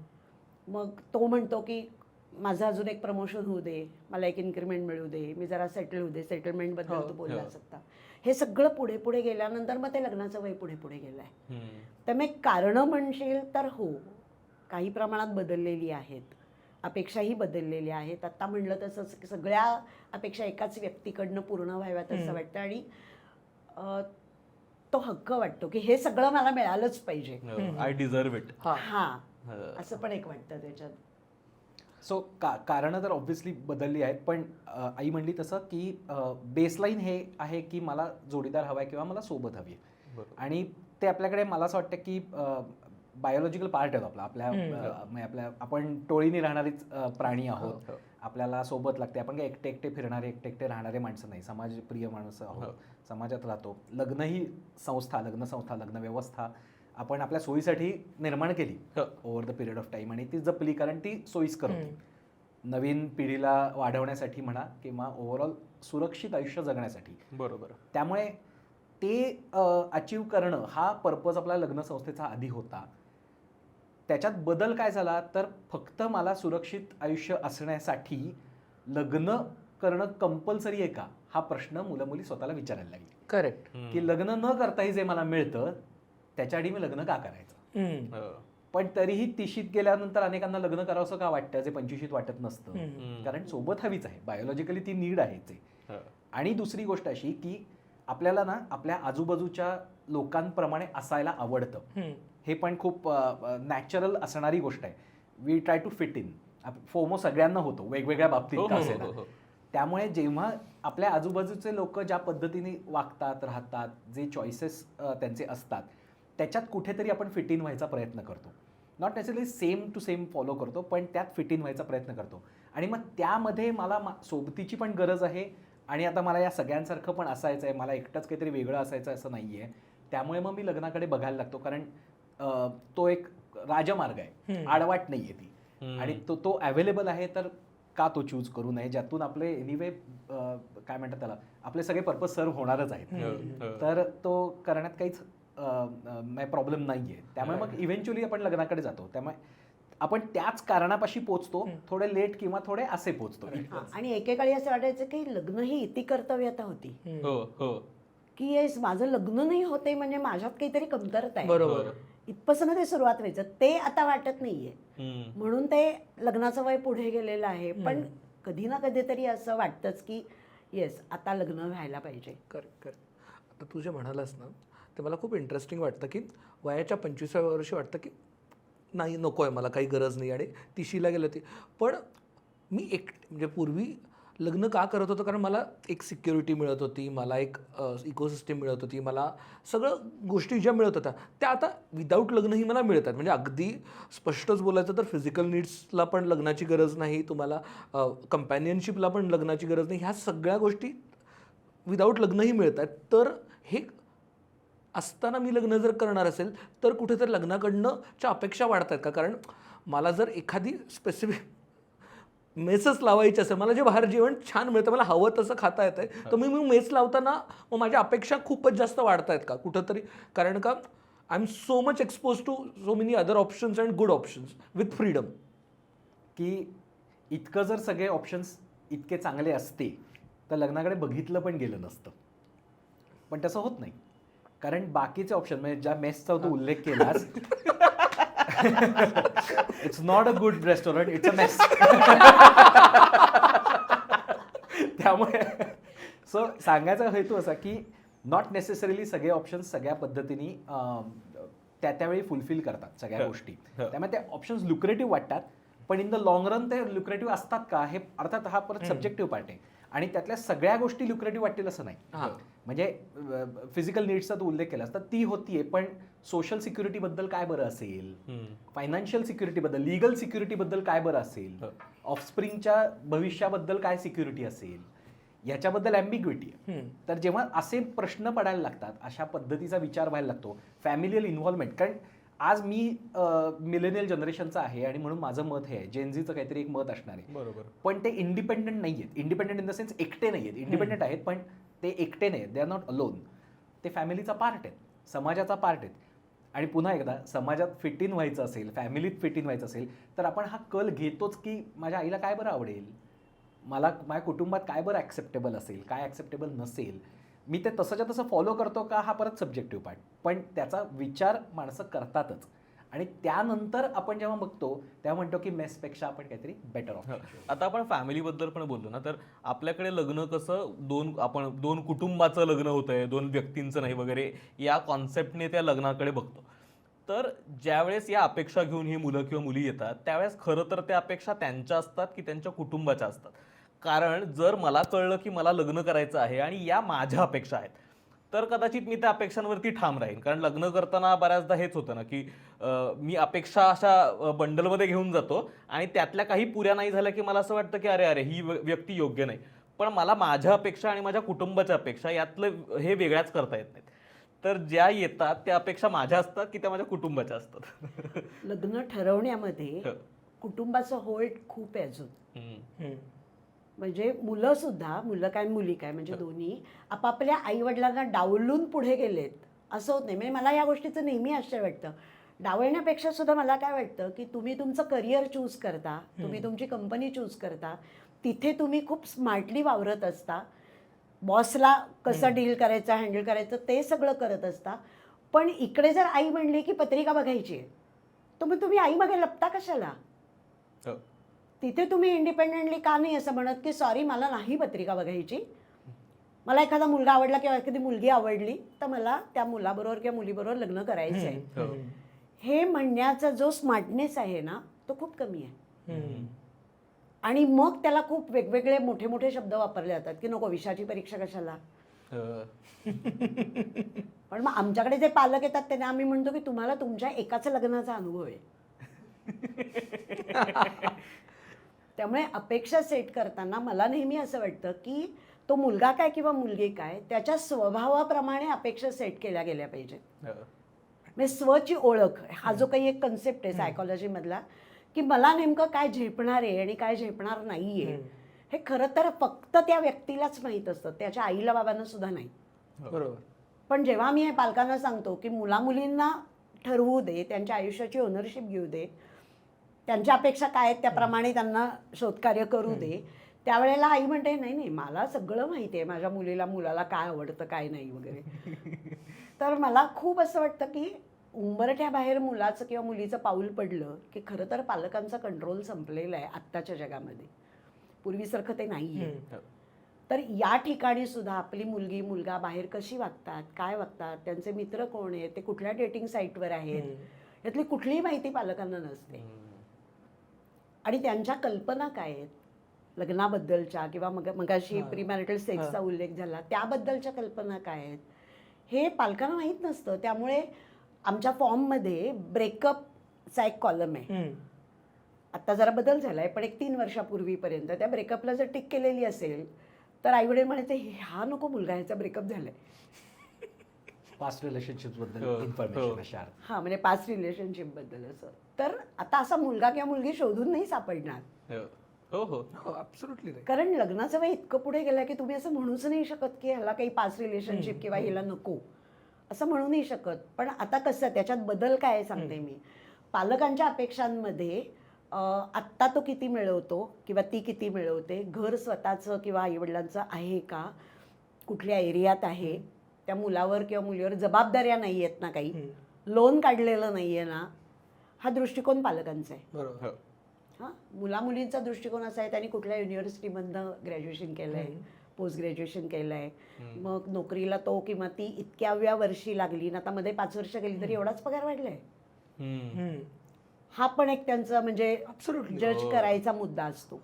मग तो म्हणतो की माझं अजून एक प्रमोशन होऊ दे, मला एक इन्क्रीमेंट मिळू दे, मी जरा सेटल होऊ दे. सेटलमेंटबद्दल तू बोललास आता. हे सगळं पुढे पुढे गेल्यानंतर मग ते लग्नाचं वय पुढे पुढे गेलं आहे. त्यामुळे कारणं म्हणशील तर हो, काही प्रमाणात बदललेली आहेत, अपेक्षाही बदललेल्या आहेत. आत्ता म्हणलं तसं सगळ्या अपेक्षा एकाच व्यक्तीकडनं पूर्ण व्हाव्यात असं वाटतं आणि तो हक्क वाटतो की हे सगळं मला मिळालंच पाहिजे.
I deserve it.
हां, असं पण एक वाटतं त्याच्यात.
सो कारणं तर ऑब्व्हियसली बदलली आहेत, पण आई म्हणली तसं की बेसलाईन हे आहे की मला जोडीदार हवा आहे किंवा मला सोबत हवी आहे. आणि ते आपल्याकडे मला असं वाटतं की बायोलॉजिकल पार्ट आहे आपल्या आपण टोळीने राहणारीच प्राणी आहोत. आपल्याला सोबत लागते. आपण काय एकटे एकटे फिरणारे एकटे एकटे राहणारे माणसं नाही, समाजप्रिय माणसं आहोत, समाजात राहतो. लग्न संस्था लग्न व्यवस्था आपण आपल्या सोयीसाठी निर्माण केली over the period of time आणि ती जपली, कारण ती सोयीस्कर होती. नवीन पिढीला वाढवण्यासाठी म्हणा किंवा ओव्हरऑल सुरक्षित आयुष्य जगण्यासाठी.
बरोबर.
त्यामुळे ते अचीव करणं हा पर्पज आपला लग्न संस्थेचा आधी होता. त्याच्यात बदल काय झाला तर फक्त मला सुरक्षित आयुष्य असण्यासाठी लग्न करणं कंपल्सरी आहे का हा प्रश्न मुलं मुली स्वतःला विचारायला लागली.
करेक्ट.
की लग्न न करताही जे मला मिळतं त्याच्या आधी मी लग्न का करायचं. पण तरीही 30शीत गेल्यानंतर अनेकांना लग्न करावंसं का वाटतं जे 25शीत वाटत नसतं, कारण सोबत हवीच आहे. बायोलॉजिकली ती नीड आहेच आहे. आणि दुसरी गोष्ट अशी की आपल्याला ना आपल्या आजूबाजूच्या लोकांप्रमाणे असायला आवडतं. हे पण खूप नॅचरल असणारी गोष्ट आहे. We try to fit in. FOMO सगळ्यांना होतो वेगवेगळ्या बाबतीत असेल. त्यामुळे जेव्हा आपल्या आजूबाजूचे लोक ज्या पद्धतीने वागतात राहतात, जे चॉईसेस त्यांचे असतात त्याच्यात कुठेतरी आपण फिट इन व्हायचा प्रयत्न करतो. Not necessary same to same follow करतो, पण त्यात फिट इन व्हायचा प्रयत्न करतो. आणि मग त्यामध्ये मला सोबतीची पण गरज आहे आणि आता मला या सगळ्यांसारखं पण असायचं आहे, मला एकटाच काहीतरी वेगळं असायचं असं नाही आहे. त्यामुळे मग मी लग्नाकडे बघायला लागतो, कारण तो एक राजमार्ग आहे, आडवाट नाही आहे ती. आणि तो अवेलेबल आहे तर का तो चूज करू नये, ज्यातून आपले एनिवे काय म्हणतात त्याला आपले सगळे पर्पज सर्व होणारच आहेत. तर तो करण्यात काहीच प्रॉब्लेम नाही आहे. त्यामुळे मग इव्हेंच्युअली आपण लग्नाकडे जातो. त्यामुळे आपण त्याच कारणापाशी पोचतो, थोडे लेट किंवा थोडे असे पोचतो.
आणि एकेकाळी असं वाटायचं की लग्न ही इति कर्तव्यता होती की येस माझं लग्न नाही होते म्हणजे माझ्यात काहीतरी कमतरता आहे.
बरोबर.
इथपासून ते सुरुवात व्हायचं, ते आता वाटत नाहीये. म्हणून ते लग्नाचं वय पुढे गेलेलं आहे. पण कधी ना कधीतरी असं वाटतंच की येस आता लग्न व्हायला पाहिजे.
करेक्ट. आता तू जे म्हणालास ना ते मला खूप इंटरेस्टिंग वाटतं की वयाच्या 25व्या वर्षी वाटतं की नाही नको आहे मला, काही गरज नाही. आणि 30शीला गेलं ती पण मी म्हणजे पूर्वी लग्न का करत होतं कारण मला एक सिक्युरिटी मिळत होती, मला एक इकोसिस्टम मिळत होती, मला सगळं गोष्टी ज्या मिळत होत्या त्या आता विदाऊट लग्नही मला मिळतात. म्हणजे अगदी स्पष्टच बोलायचं तर फिजिकल नीड्सला पण लग्नाची गरज नाही, तुम्हाला कंपॅनियनशिपला पण लग्नाची गरज नाही. ह्या सगळ्या गोष्टी विदाऊट लग्नही मिळतात. तर हे असताना मी लग्न जर करणार असेल तर कुठेतरी लग्नाकडनंच्या अपेक्षा वाढत आहेत का? कारण मला जर एखादी स्पेसिफिक मेसच लावायची असेल, मला जे बाहेर जेवण छान मिळतं, मला हवं तसं खाता येतं आहे, तर मी मेस लावताना मग माझ्या अपेक्षा खूपच जास्त वाढत आहेत का कुठंतरी? कारण का I am so much expose to so many other options and good options with freedom.
की इतकं जर सगळे ऑप्शन्स इतके चांगले असते तर लग्नाकडे बघितलं पण गेलं नसतं. पण तसं होत नाही, कारण बाकीचे ऑप्शन म्हणजे ज्या मेसचा तू उल्लेख केलास, it's not a good restaurant, it's a mess. त्यामुळे सो सांगायचा हेतू असा की नॉट नेसेसरीली सगळे ऑप्शन्स सगळ्या पद्धतीने त्यावेळी फुलफिल करतात सगळ्या गोष्टी. त्यामुळे ते ऑप्शन्स लुक्रेटिव्ह वाटतात, पण इन द लॉंग रन ते लुक्रेटिव्ह असतात का हे अर्थात हा परत सब्जेक्टिव्ह पार्ट आहे. आणि त्यातल्या सगळ्या गोष्टी लुक्रेटिव्ह वाटतील असं नाही. म्हणजे फिजिकल नीड्सचा तू उल्लेख केलास तर ती होतीये, पण सोशल सिक्युरिटी बद्दल काय बरं असेल, फायनान्शियल सिक्युरिटी बद्दल, लिगल सिक्युरिटी बद्दल काय बरं असेल, ऑफस्प्रिंगच्या भविष्याबद्दल काय सिक्युरिटी असेल, याच्याबद्दल ॲम्बिग्विटी आहे. तर जेव्हा असे प्रश्न पडायला लागतात, अशा पद्धतीचा विचार व्हायला लागतो, फॅमिलियल इन्व्हॉल्वमेंट. कारण आज मी मिलेनियल जनरेशनचा आहे आणि म्हणून माझं मत हे आहे, जेनझीचं काहीतरी एक मत असणार आहे.
बरोबर.
पण ते इंडिपेंडंट नाही आहेत. इंडिपेंडंट इन द सेन्स एकटे नाही आहेत, इंडिपेंडंट आहेत पण ते एकटे नाही आहेत, दे आर नॉट अलोन. ते फॅमिलीचा पार्ट आहेत, समाजाचा पार्ट आहेत. आणि पुन्हा एकदा समाजात फिट इन व्हायचं असेल, फॅमिलीत फिट इन व्हायचं असेल तर आपण हा कल घेतोच की माझ्या आईला काय बरं आवडेल, मला माझ्या कुटुंबात काय बरं ॲक्सेप्टेबल असेल, काय ॲक्सेप्टेबल नसेल, मी ते तसंच्या तसं फॉलो करतो का, हा परत सब्जेक्टिव्ह पार्ट. पण त्याचा विचार माणसं करतातच. आणि त्यानंतर आपण जेव्हा बघतो तेव्हा म्हणतो की मेसपेक्षा आपण काहीतरी बेटर ऑप्शन.
आता आपण फॅमिलीबद्दल पण बोललो ना, तर आपल्याकडे लग्न कसं दोन कुटुंबाचं लग्न होतंय, दोन व्यक्तींचं नाही वगैरे, या कॉन्सेप्टने त्या लग्नाकडे बघतो. तर ज्यावेळेस या अपेक्षा घेऊन ही मुलं किंवा मुली येतात त्यावेळेस खरं तर त्या अपेक्षा त्यांच्या असतात की त्यांच्या कुटुंबाच्या असतात. कारण जर मला कळलं की मला लग्न करायचं आहे आणि या माझ्या अपेक्षा आहेत, तर कदाचित मी त्या अपेक्षांवरती ठाम राहीन. कारण लग्न करताना बऱ्याचदा हेच होतं ना की मी अपेक्षा अशा बंडलमध्ये घेऊन जातो आणि त्यातल्या काही पुऱ्या नाही झाल्या की मला असं वाटतं की अरे ही व्यक्ती योग्य नाही. पण मला माझ्या अपेक्षा आणि माझ्या कुटुंबाच्या अपेक्षा यातलं हे वेगळ्याच करता येत नाहीत. तर ज्या येतात त्या अपेक्षा माझ्या असतात की त्या माझ्या कुटुंबाच्या असतात.
लग्न ठरवण्यामध्ये कुटुंबाचं होल्ड खूप आहे अजून. म्हणजे मुलं काय मुली काय म्हणजे दोन्ही आपापल्या आईवडिलांना डावलून पुढे गेलेत असं होत नाही. म्हणजे मला या गोष्टीचं नेहमी आश्चर्य वाटतं. डावलण्यापेक्षा सुद्धा मला काय वाटतं की तुम्ही तुमचं करिअर चूज करता, तुम्ही तुमची कंपनी चूज करता, तिथे तुम्ही खूप स्मार्टली वावरत असता, बॉसला कसं डील करायचं, हँडल करायचं ते सगळं करत असता. पण इकडे जर आई म्हणली की पत्रिका बघायची आहे, तर मग तुम्ही आई मागे लपता कशाला? तिथे तुम्ही इंडिपेंडेंटली का नाही असं म्हणत की सॉरी मला नाही पत्रिका बघायची, मला एखादा मुलगा आवडला किंवा एखादी मुलगी आवडली तर मला त्या मुलाबरोबर किंवा मुलीबरोबर लग्न करायचं आहे. हे म्हणण्याचा जो स्मार्टनेस आहे ना तो खूप कमी आहे. आणि मग त्याला खूप वेगवेगळे मोठे मोठे शब्द वापरले जातात की नको विषयाची परीक्षा कशाला. पण मग आमच्याकडे जे पालक येतात त्यांना आम्ही म्हणतो की तुम्हाला तुमच्या एकाच लग्नाचा अनुभव आहे. त्यामुळे अपेक्षा सेट करताना मला नेहमी असं वाटतं की तो मुलगा काय किंवा मुलगी काय त्याच्या स्वभावाप्रमाणे अपेक्षा सेट केल्या गेल्या पाहिजेत. म्हणजे स्वची ओळख हा जो काही एक कन्सेप्ट आहे सायकोलॉजीमधला की मला नेमकं काय झेपणार आहे आणि काय झेपणार नाही आहे हे खरं तर फक्त त्या व्यक्तीलाच माहीत असतं, त्याच्या आईला बाबांना सुद्धा नाही.
बरोबर.
पण जेव्हा मी हे पालकांना सांगतो की मुलामुलींना ठरवू दे, त्यांच्या आयुष्याची ओनरशिप घेऊ दे, त्यांच्या अपेक्षा काय आहेत त्याप्रमाणे त्यांना शोधकार्य करू दे, त्यावेळेला आई म्हणते नाही नाही मला सगळं माहिती आहे माझ्या मुलाला काय आवडतं काय नाही वगैरे. तर मला खूप असं वाटतं की उंबरठ्याबाहेर मुलाचं किंवा मुलीचं पाऊल पडलं की खरं तर पालकांचा कंट्रोल संपलेला आहे आत्ताच्या जगामध्ये, पूर्वीसारखं ते नाही आहे. तर या ठिकाणी सुद्धा आपली मुलगी मुलगा बाहेर कशी वागतात, काय वागतात, त्यांचे मित्र कोण आहेत, ते कुठल्या डेटिंग साईटवर आहेत, यातली कुठलीही माहिती पालकांना नसते. आणि त्यांच्या कल्पना काय आहेत लग्नाबद्दलच्या किंवा मगाशी प्रीमॅरिटल सेक्सचा उल्लेख झाला त्याबद्दलच्या कल्पना काय आहेत हे पालकांना माहीत नसतं. त्यामुळे आमच्या फॉर्ममध्ये ब्रेकअपचा एक कॉलम आहे. आता जरा बदल झाला आहे पण एक 3 वर्षापूर्वीपर्यंत त्या ब्रेकअपला जर टिक केलेली असेल तर आईवडील म्हणायचे हा नको मुलगा ह्याचा ब्रेकअप झालाय.
पास्ट रिलेशनशिपबद्दल इन्फॉर्मेशन अशा.
हां म्हणजे पास्ट रिलेशनशिपबद्दल असं. तर आता असा मुलगा किंवा मुलगी शोधून नाही सापडणार.
हो हो
ॲब्सोल्युटली.
कारण लग्नाचं वय इतकं पुढे गेलं की तुम्ही असं म्हणूच नाही शकत की ह्याला काही पास्ट रिलेशनशिप किंवा हिला नको. असं म्हणू नाही शकत. पण आता कसं त्याच्यात बदल काय आहे सांगते मी. पालकांच्या अपेक्षांमध्ये आत्ता तो किती मिळवतो किंवा ती किती मिळवते, घर स्वतःचं किंवा आईवडिलांचं आहे का, कुठल्या एरियात आहे, त्या मुलावर किंवा मुलीवर जबाबदाऱ्या नाही आहेत ना, काही लोन काढलेलं नाही आहे ना, हा दृष्टिकोन पालकांचा आहे.
बरोबर.
हां, मुलामुलींचा दृष्टिकोन असा आहे, त्यांनी कुठल्या युनिव्हर्सिटीमधनं ग्रॅज्युएशन केलं आहे, पोस्ट ग्रॅज्युएशन केलं आहे, मग नोकरीला तो किंवा ती इतक्याव्या वर्षी लागली ना, आता मध्ये 5 वर्ष गेली तरी एवढाच पगार वाढलाय. हा पण एक त्यांचा म्हणजे जज करायचा मुद्दा असतो.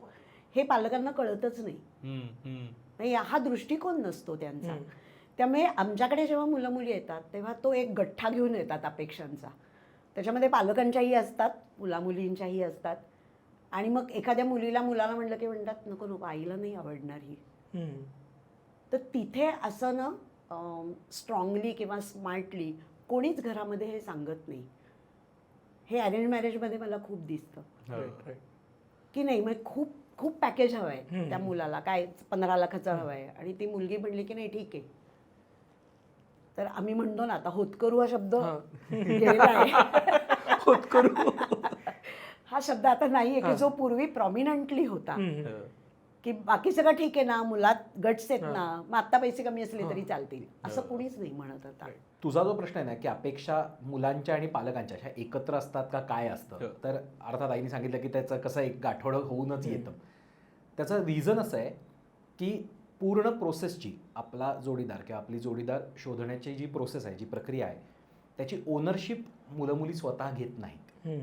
हे पालकांना कळतच नाही. हा दृष्टिकोन नसतो त्यांचा. त्यामुळे आमच्याकडे जेव्हा मुलं मुली येतात तेव्हा तो एक गठ्ठा घेऊन येतात अपेक्षांचा. त्याच्यामध्ये पालकांच्याही असतात, मुलामुलींच्याही असतात. आणि मग एखाद्या मुलाला म्हणलं की म्हणतात नको नको, आईला नाही आवडणार ही. तर तिथे असं ना स्ट्रॉंगली किंवा स्मार्टली कोणीच घरामध्ये हे सांगत नाही. हे अरेंज मॅरेजमध्ये मला खूप दिसतं की नाही, मग खूप खूप पॅकेज हवं आहे त्या मुलाला, काय 15 लाखाचं हवं आहे, आणि ती मुलगी म्हणली की नाही ठीक आहे. तर आम्ही म्हणतो ना आता होतकरू हा शब्द गेलेला आहे.
होतकरू
हा शब्द आता नाही आहे की जो पूर्वी प्रॉमिनंटली होता की बाकी सगळं ठीक आहे ना, मुलात गट्स आहेत ना, मग आत्ता पैसे कमी असले तरी चालतील, असं कुणीच नाही म्हणत आता.
तुझा जो प्रश्न आहे ना की अपेक्षा मुलांच्या आणि पालकांच्या ह्या एकत्र असतात का काय असतं, तर अर्थात आईने सांगितलं की त्याचं कसं एक गाठोडं होऊनच येतं. त्याचं रिझन असं आहे की पूर्ण प्रोसेसची, आपला जोडीदार किंवा आपली जोडीदार शोधण्याची जी प्रोसेस आहे, जी प्रक्रिया आहे, त्याची ओनरशिप मुलं मुली स्वतः घेत नाहीत.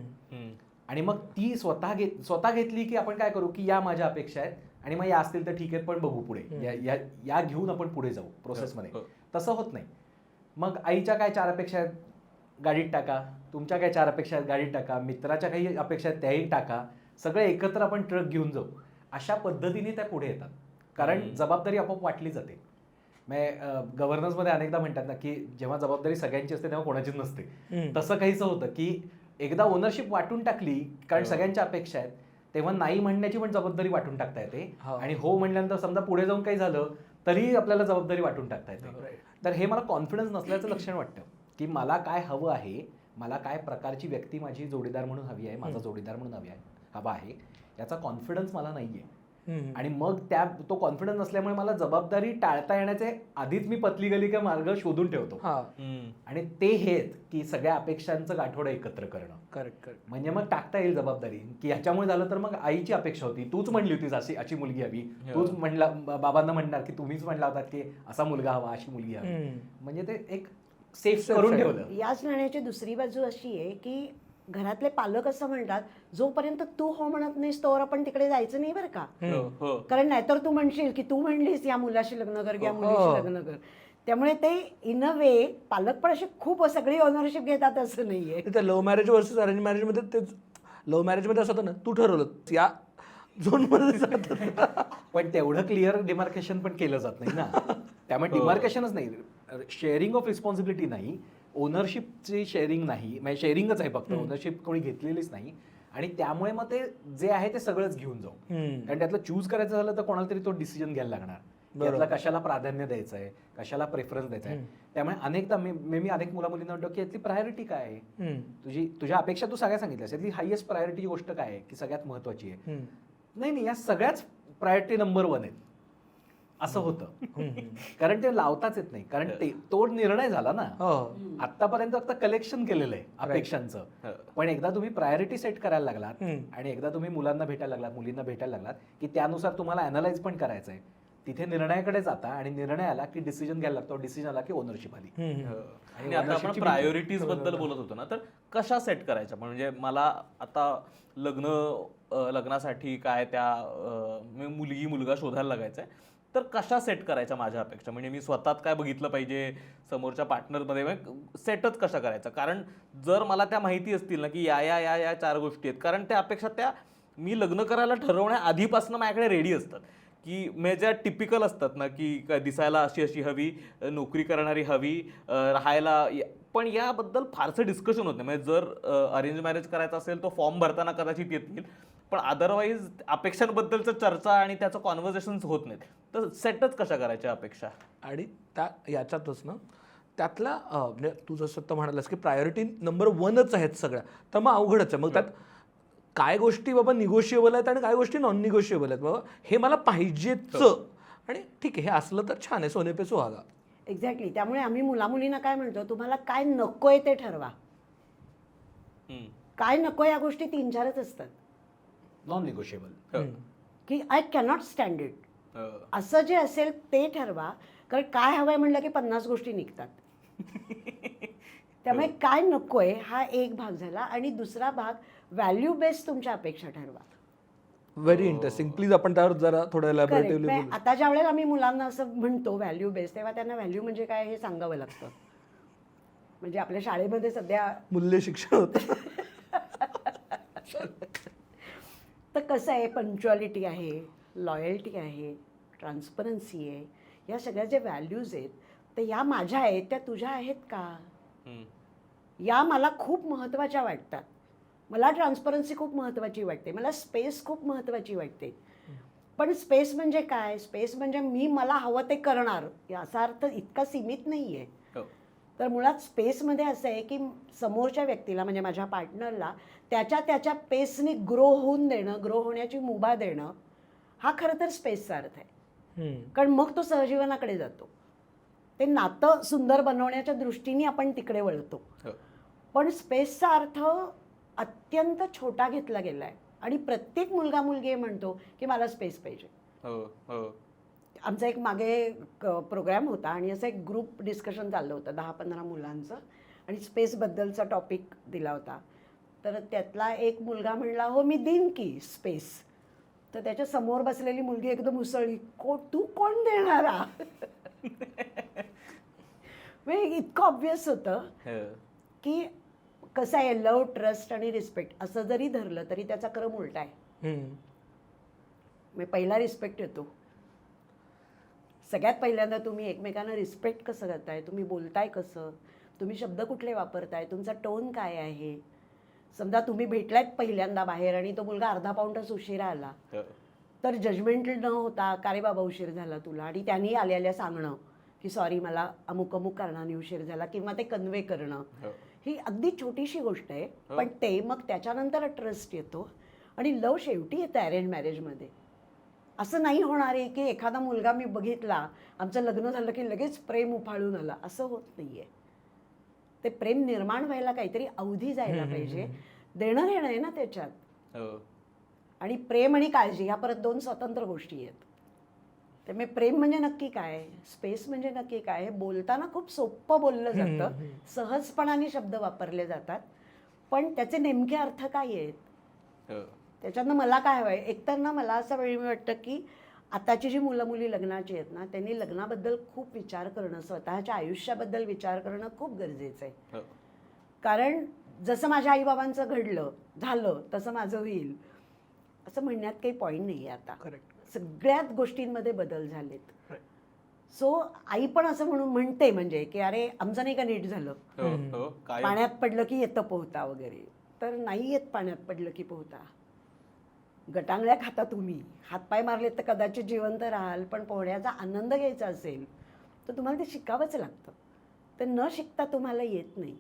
आणि मग ती स्वतः घेतली की आपण काय करू की या माझ्या अपेक्षा आहेत आणि मग या असतील तर ठीक आहे, पण बघू पुढे, या घेऊन आपण पुढे जाऊ प्रोसेसमध्ये. तसं होत नाही. मग आईच्या काय 4 अपेक्षा आहेत, गाडीत टाका. तुमच्या काय 4 अपेक्षा आहेत, गाडीत टाका. मित्राच्या काही अपेक्षा आहेत, त्याही टाका. सगळे एकत्र आपण ट्रक घेऊन जाऊ. अशा पद्धतीने त्या पुढे येतात, कारण जबाबदारी आपोआप वाटली जाते. मग गव्हर्नन्समध्ये अनेकदा म्हणतात ना की जेव्हा जबाबदारी सगळ्यांची असते तेव्हा कोणाचीच नसते. तसं काहीच होतं की एकदा ओनरशिप वाटून टाकली, कारण सगळ्यांच्या अपेक्षा आहेत, तेव्हा नाही म्हणण्याची पण जबाबदारी वाटून टाकता येते. आणि हो म्हणल्यानंतर समजा पुढे जाऊन काही झालं तरी आपल्याला जबाबदारी वाटून टाकता येते. तर हे मला कॉन्फिडन्स नसल्याचं लक्षण वाटतं की मला काय हवं आहे, मला काय प्रकारची व्यक्ती माझी जोडीदार म्हणून हवी आहे, माझा जोडीदार म्हणून हवा आहे, याचा कॉन्फिडन्स मला नाही आहे. आणि मग तो कॉन्फिडन्स नसल्यामुळे मला जबाबदारी टाळता येण्याचे आधीच मी पतली गली का मार्ग शोधून ठेवतो. आणि ते हेच की सगळ्या अपेक्षांचं गाठोडं एकत्र करणं.
करेक्ट.
म्हणजे मग टाकता येईल जबाबदारी की ह्याच्यामुळे झालं तर मग आईची अपेक्षा होती, तूच म्हणली होतीस अशी मुलगी हवी, तूच म्हणला, बाबांना म्हणणार की तुम्हीच म्हणला होता की असा मुलगा हवा, अशी मुलगी हवी. म्हणजे ते एक सेफ करून ठेवलं.
याच नाण्याची दुसरी बाजू अशी आहे की घरातले पालक असं म्हणतात, जोपर्यंत तू हो म्हणत नाहीस तोवर आपण तिकडे जायचं नाही बरं का. कारण नाहीतर तू म्हणशील की तू म्हणलीस या मुलाशी लग्न कर, या मुलीशी लग्न कर. त्यामुळे ते इन अ वे पालक पण असे खूप सगळी ऑनरशिप घेतात असं नाहीये.
त्या लव्ह मॅरेज वर्सेस अरेंज मॅरेजमध्ये तेच, लव्ह मॅरेजमध्ये असं होतं ना, तू ठरवलं या झोनमध्ये जातात.
पण तेवढं क्लिअर डिमार्केशन पण केलं जात नाही ना. त्यामुळे डिमार्केशनच नाही, शेअरिंग ऑफ रिस्पॉन्सिबिलिटी नाही, ओनरशिपची शेअरिंग नाही, म्हणजे शेअरिंगच आहे फक्त, ओनरशिप कोणी घेतलेलीच नाही. आणि त्यामुळे मग ते जे आहे ते सगळंच घेऊन जाऊ. कारण त्यातलं चूज करायचं झालं तर कोणाला तरी तो डिसिजन घ्यायला लागणार, त्यातला कशाला प्राधान्य द्यायचं आहे, कशाला प्रेफरन्स द्यायचा आहे. त्यामुळे अनेकदा मी अनेक मुलींना म्हणतो की यातली प्रायोरिटी काय आहे, तुझ्या अपेक्षा तू सगळ्या सांगितल्यास, यातली हायएस्ट प्रायोरिटी गोष्ट काय आहे की सगळ्यात महत्वाची आहे. नाही, या सगळ्याच प्रायोरिटी नंबर 1 आहेत असं होतं. कारण ते लावताच येत नाही, कारण तो निर्णय झाला ना. आतापर्यंत फक्त कलेक्शन केलेलं आहे अपेक्षांचं. पण एकदा तुम्ही प्रायोरिटी सेट करायला लागलात आणि एकदा तुम्ही मुलांना भेटायला लागलात, मुलींना भेटायला लागलात की त्यानुसार तुम्हाला अॅनालाइज पण करायचंय, तिथे निर्णयाकडे जाता आणि निर्णय आला की डिसिजन घ्यायला लागतो, डिसिजन आला की ओनरशिप आली.
आणि आता आपण प्रायोरिटीज बद्दल बोलत होतो ना, तर कशा सेट करायच्या? म्हणजे मला आता लग्नासाठी काय त्या मुलगी मुलगा शोधायला लागायचंय, तर कशा सेट करायच्या माझ्या अपेक्षा? म्हणजे मी स्वतःत काय बघितलं पाहिजे, समोरच्या पार्टनरमध्ये सेटच कशा करायचा? कारण जर मला त्या माहिती असतील ना की या 4 गोष्टी आहेत, कारण त्या अपेक्षा त्या मी लग्न करायला ठरवण्या आधीपासून माझ्याकडे रेडी असतात की ज्या टिपिकल असतात ना की दिसायला अशी हवी, नोकरी करणारी हवी, राहायला. पण याबद्दल फारसं डिस्कशन होत नाही. म्हणजे जर अरेंज मॅरेज करायचं असेल तो फॉर्म भरताना कदाचित येतील, पण अदरवाईज अपेक्षांबद्दलचं चर्चा आणि त्याचं कॉन्व्हर्सेशन्स होत नाहीत. तर सेटच कशा करायच्या अपेक्षा?
आणि त्या याच्यातच ना त्यातला म्हणजे तू जसं आता म्हणालास की प्रायोरिटी नंबर 1च आहेत सगळ्या, तर मग अवघडच आहे. मग त्यात काय गोष्टी बाबा निगोशिएबल आहेत आणि काय गोष्टी नॉन निगोशिएबल आहेत. बाबा हे मला पाहिजेच आणि ठीक आहे, हे असलं तर छान आहे, सोने पे सुहागा.
एक्झॅक्टली. त्यामुळे आम्ही मुलींना काय म्हणतो, तुम्हाला काय नकोय ते ठरवा. काय नको या गोष्टी 3-4च असतात
नॉन निगोशिएबल.
की आय कॅनॉट स्टँड इट. असं जे असेल ते ठरवा. कारण काय हवंय म्हणलं की 50 गोष्टी निघतात. त्यामुळे काय नकोय हा एक भाग झाला. आणि दुसरा भाग व्हॅल्यू बेस्ड तुमच्या अपेक्षा ठरवा.
Very interesting. प्लीज आपण त्यावर जरा थोडं elaboratively
Correct.
बोलू.
आता ज्या वेळेला आम्ही मुलांना असं म्हणतो व्हॅल्यू बेस्ड, तेव्हा त्यांना व्हॅल्यू म्हणजे काय हे सांगावं लागतं. म्हणजे आपल्या शाळेमध्ये सध्या
मूल्य शिक्षण होतं.
तर कसं आहे, पंक्च्युअलिटी आहे, लॉयल्टी आहे, ट्रान्सपरन्सी आहे, या सगळ्या ज्या व्हॅल्यूज आहेत तर या माझ्या आहेत, त्या तुझ्या आहेत का, या मला खूप महत्त्वाच्या वाटतात. मला ट्रान्सपरन्सी खूप महत्त्वाची वाटते, मला स्पेस खूप महत्त्वाची वाटते. पण स्पेस म्हणजे काय, स्पेस म्हणजे मी मला हवं ते करणार, याचा अर्थ इतका सीमित नाही आहे. तर मुळात स्पेसमध्ये असं आहे की समोरच्या व्यक्तीला म्हणजे माझ्या पार्टनरला त्याच्या पेसने ग्रो होऊन देणं, ग्रो होण्याची मुभा देणं, हा खरं तर स्पेसचा अर्थ आहे. कारण मग तो सहजीवनाकडे जातो. ते नातं सुंदर बनवण्याच्या दृष्टीने आपण तिकडे वळतो. पण स्पेसचा अर्थ अत्यंत छोटा घेतला गेला आहे. आणि प्रत्येक मुलगा मुलगी म्हणतो की मला स्पेस पाहिजे. आमचा एक मागे प्रोग्राम होता आणि असं एक ग्रुप डिस्कशन चाललं होतं 10-15 मुलांचं, आणि स्पेसबद्दलचा टॉपिक दिला होता. तर त्यातला एक मुलगा म्हणला, हो मी देईन की स्पेस. तर त्याच्या समोर बसलेली मुलगी एकदम उसळली, तू कोण देणारा. म्हणजे इतकं ऑब्वियस होतं की कसं आहे, लव, ट्रस्ट आणि रिस्पेक्ट असं जरी धरलं तरी त्याचा क्रम उलटा आहे. म्हणजे पहिला रिस्पेक्ट येतो. सगळ्यात पहिल्यांदा तुम्ही एकमेकांना रिस्पेक्ट कसं करताय, तुम्ही बोलताय कसं, तुम्ही शब्द कुठले वापरताय, तुमचा टोन काय आहे. समजा तुम्ही भेटलायत पहिल्यांदा बाहेर आणि तो मुलगा अर्धा पाऊण तास उशिरा आला, तर जजमेंटल न होता का रे बाबा उशीर झाला तुला, आणि त्यांनी आल्याला सांगणं की सॉरी मला अमुक अमुक कारणाने उशीर झाला, किंवा ते कन्वे करणं, ही अगदी छोटीशी गोष्ट आहे. पण ते मग त्याच्यानंतर ट्रस्ट येतो आणि लव शेवटी येतं अरेंज मॅरेजमध्ये. असं नाही होणार आहे की एखादा मुलगा मी बघितला, आमचं लग्न झालं की लगेच प्रेम उफाळून आलं, असं होत नाही आहे. ते प्रेम निर्माण व्हायला काहीतरी अवधी जायला पाहिजे. देणं घेणं आहे ना त्याच्यात. आणि प्रेम आणि काळजी ह्या परत 2 स्वतंत्र गोष्टी आहेत. त्यामुळे प्रेम म्हणजे नक्की काय, स्पेस म्हणजे नक्की काय, हे बोलताना खूप सोपं बोललं जातं, सहजपणाने शब्द वापरले जातात, पण त्याचे नेमके अर्थ काय आहेत. त्याच्यातनं मला काय हवं आहे, एकतर ना मला असं वेळी वाटतं की आताची जी मुलं मुली लग्नाची आहेत ना, त्यांनी लग्नाबद्दल खूप विचार करणं, स्वतःच्या आयुष्याबद्दल विचार करणं खूप गरजेचं आहे. कारण जसं माझ्या आईबाबांचं घडलं झालं तसं माझं होईल असं म्हणण्यात काही पॉईंट नाही आहे आता.
करेक्ट.
सगळ्याच गोष्टींमध्ये बदल झालेत. सो आई पण असं म्हणते म्हणजे की अरे आमचं नाही का नीट झालं, पाण्यात पडलं की येतं पोहता वगैरे. तर नाही येत पाण्यात पडलं की पोहता. गटांगळ्या खाता तुम्ही, हातपाय मारले तर कदाचित जिवंत राहाल, पण पोहण्याचा आनंद घ्यायचा असेल तर तुम्हाला ते शिकावंच लागतं. तर न शिकता तुम्हाला येत नाही.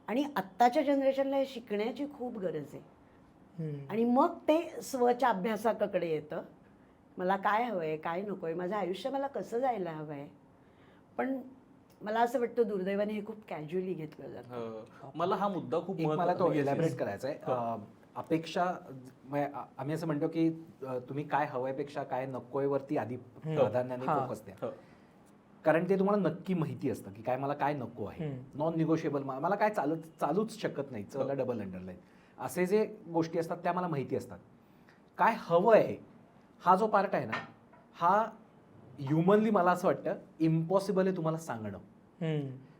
आणि आत्ताच्या जनरेशनला हे शिकण्याची खूप गरज आहे. आणि मग ते स्वच्या अभ्यासाकडे येतं. मला काय हवं आहे, काय नको आहे, माझं आयुष्य मला कसं जायला हवं आहे. पण मला असं वाटतं दुर्दैवाने हे खूप कॅज्युअली घेतलं जातं.
मला हा मुद्दा खूप
मला तो इलॅबरेट करायचा आहे. अपेक्षा आम्ही असं म्हणतो की तुम्ही काय हवंय पेक्षा काय नकोय वरती आधी प्राधान्याने फोकस द्या. कारण ते तुम्हाला नक्की माहिती असतं की काय मला काय नको आहे. नॉन निगोशिएबल मला काय चालूच शकत नाही, चला डबल अंडरलाईन असे जे गोष्टी असतात त्या मला माहिती असतात. काय हवं आहे हा जो पार्ट आहे ना, हा ह्युमनली मला असं वाटतं इम्पॉसिबल आहे तुम्हाला सांगणं.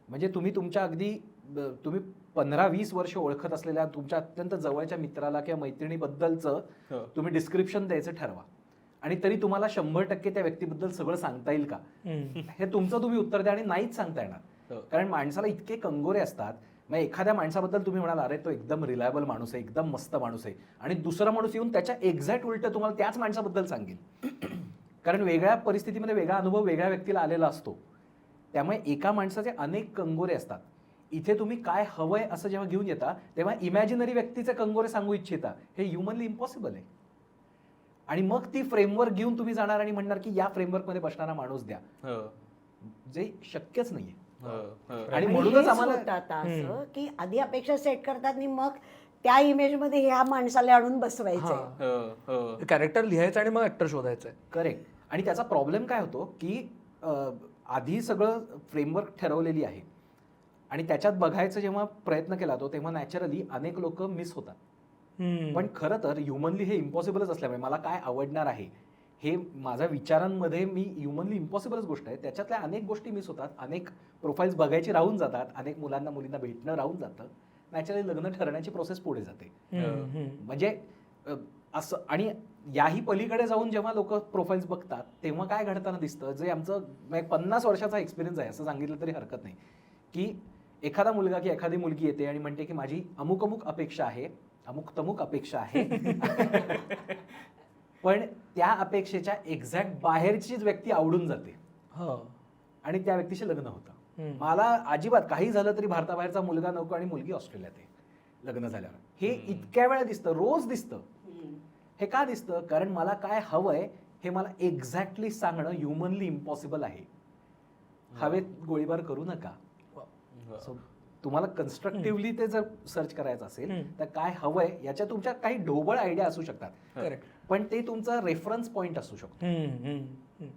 म्हणजे तुम्ही तुमच्या अगदी तुम्ही 15-20 वर्ष ओळखत असलेल्या तुमच्या अत्यंत जवळच्या मित्राला किंवा मैत्रिणीबद्दलचं तुम्ही डिस्क्रिप्शन द्यायचं ठरवा, आणि तरी तुम्हाला 100% त्या व्यक्तीबद्दल सगळं सांगता येईल का हे तुमचं तुम्ही उत्तर द्या. आणि नाहीच सांगता येणार, कारण माणसाला इतके कंगोरे असतात. मग एखाद्या माणसाबद्दल तुम्ही म्हणाला अरे तो एकदम रिलायबल माणूस आहे, एकदम मस्त माणूस आहे, आणि दुसरा माणूस येऊन त्याच्या एक्झॅक्ट उलट तुम्हाला त्याच माणसाबद्दल सांगेल. कारण वेगळ्या परिस्थितीमध्ये वेगळा अनुभव वेगळ्या व्यक्तीला आलेला असतो. त्यामुळे एका माणसाचे अनेक कंगोरे असतात. इथे तुम्ही काय हवंय असं जेव्हा घेऊन येता तेव्हा इमॅजिनरी व्यक्तीचे कंगोरे सांगू इच्छिता, हे ह्युमनली इम्पॉसिबल आहे. आणि मग ती फ्रेमवर्क घेऊन तुम्ही जाणार आणि म्हणणार की या फ्रेमवर्कमध्ये बसणारा माणूस द्या, जे शक्यच नाहीये. आणि
आणि
म्हणूनच
हेच
आम्हाला
होतं आता असं की आधी अपेक्षा सेट करतात आणि मग त्या इमेजमध्ये ह्या माणसाला आणून बसवायचंय.
कॅरेक्टर लिहायचं आणि मग ऍक्टर शोधायचं आहे.
करेक्ट. आणि त्याचा प्रॉब्लेम काय होतो की आधी सगळं फ्रेमवर्क ठरवलेली आहे आणि त्याच्यात बघायचं जेव्हा प्रयत्न केला तो तेव्हा नॅचरली अनेक लोक मिस होतात. पण खरं तर ह्युमनली हे इम्पॉसिबलच असल्यामुळे मला काय आवडणार आहे हे माझ्या विचारांमध्ये मी ह्युमनली इम्पॉसिबलच गोष्ट आहे, त्याच्यातल्या अनेक गोष्टी मिस होतात, अनेक प्रोफाईल्स बघायची राहून जातात, अनेक मुलांना मुलींना भेटणं राहून जातं, नॅचरली लग्न ठरण्याची प्रोसेस पुढे जाते. म्हणजे असं. आणि याही पलीकडे जाऊन जेव्हा लोक प्रोफाईल्स बघतात तेव्हा काय घडताना दिसतं, जे आमचं 50 वर्षाचा एक्सपिरियन्स आहे असं सांगितलं तरी हरकत नाही, की एखादा मुलगा की एखादी मुलगी येते आणि म्हणते की माझी अमुक अमुक अपेक्षा आहे, अमुक तमुक अपेक्षा आहे, पण त्या अपेक्षेच्या एक्झॅक्ट बाहेरचीच व्यक्ती आवडून जाते आणि त्या व्यक्तीशी लग्न होतं. मला अजिबात काही झालं तरी भारताबाहेरचा मुलगा नको आणि मुलगी ऑस्ट्रेलियात आहे लग्न झाल्यावर. हे इतक्या वेळा दिसतं, रोज दिसतं. हे का दिसतं? कारण मला काय हवंय हे मला एक्झॅक्टली सांगणं ह्युमनली इम्पॉसिबल आहे. हवेत गोळीबार करू नका. So, तुम्हाला कन्स्ट्रक्टिव्हली ते जर सर्च करायचं असेल तर काय हवंय याच्या तुमच्या काही ढोबळ आयडिया असू शकतात, पण ते तुमचा रेफरन्स पॉइंट असू शकतो,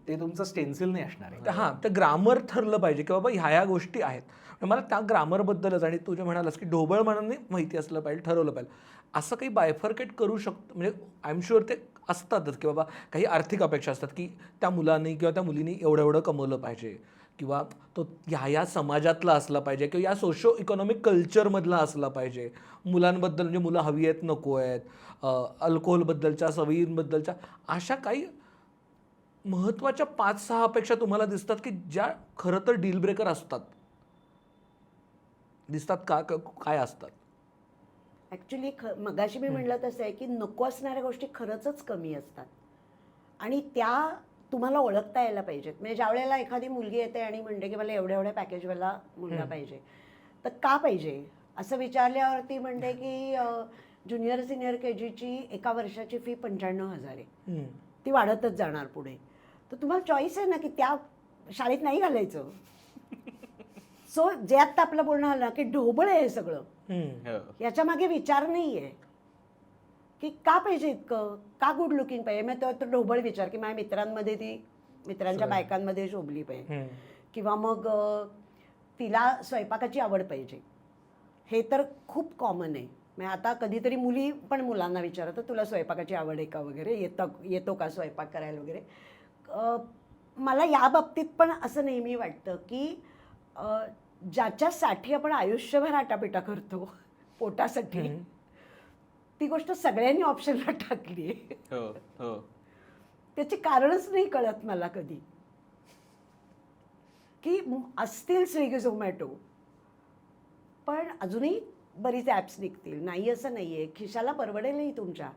ते तुमचं स्टेन्सिल नाही असणार आहे.
हां, ते ग्रामर ठरलं पाहिजे की बाबा ह्या गोष्टी आहेत. मला त्या ग्रामरबद्दलच आणि तू जे म्हणालास की ढोबळ म्हणून माहिती असलं पाहिजे, ठरवलं पाहिजे, असं काही बायफर्केट करू शकतो. म्हणजे आय एम शुअर ते असतातच की बाबा काही आर्थिक अपेक्षा असतात की त्या मुलांनी किंवा त्या मुलीने एवढं कमवलं पाहिजे किंवा तो ह्या समाजातला असला पाहिजे किंवा या सोशो इकॉनॉमिक कल्चरमधला असला पाहिजे. मुलांबद्दल म्हणजे मुलं हवी आहेत नको आहेत, अल्कोहोलबद्दलच्या सवयींबद्दलच्या अशा काही महत्त्वाच्या 5-6 अपेक्षा तुम्हाला दिसतात की ज्या खरं तर डील ब्रेकर असतात. दिसतात का? काय असतात?
ॲक्च्युली मगाशी मी म्हणलं तसं आहे की नको असणाऱ्या गोष्टी खरंच कमी असतात आणि त्या तुम्हाला ओळखता यायला पाहिजेत. म्हणजे ज्या वेळेला एखादी मुलगी येते आणि म्हणते की मला एवढ्या पॅकेजवाला मुलगा पाहिजे, तर का पाहिजे असं विचारल्यावरती म्हणते की ज्युनियर सिनियर KGची एका वर्षाची फी 95,000 आहे, ती वाढतच जाणार पुढे. तर तुम्हाला चॉईस आहे ना की त्या शाळेत नाही घालायचं. सो जे आत्ता आपलं बोलणं आलं की ढोबळ आहे हे सगळं, याच्या मागे विचार नाही आहे की का पाहिजे इतकं, का गुड लुकिंग पाहिजे. मग तो ढोबळ विचार की माझ्या मित्रांमध्ये ती मित्रांच्या बायकांमध्ये शोभली पाहिजे किंवा मग तिला स्वयंपाकाची आवड पाहिजे. हे तर खूप कॉमन आहे. म्हणजे आता कधीतरी मुली पण मुलांना विचारतात तुला स्वयंपाकाची आवड आहे का वगैरे, येतो का स्वयंपाक करायला वगैरे. मला या बाबतीत पण असं नेहमी वाटतं की ज्याच्यासाठी आपण आयुष्यभर आटापिटा करतो पोटासाठी, ती गोष्ट सगळ्यांनी ऑप्शनला टाकली आहे. त्याची कारणच नाही कळत मला कधी, की असतील स्विगी झोमॅटो पण अजूनही बरीच ॲप्स निघतील. नाही असं नाही आहे. खिशाला परवडेलही तुमच्या,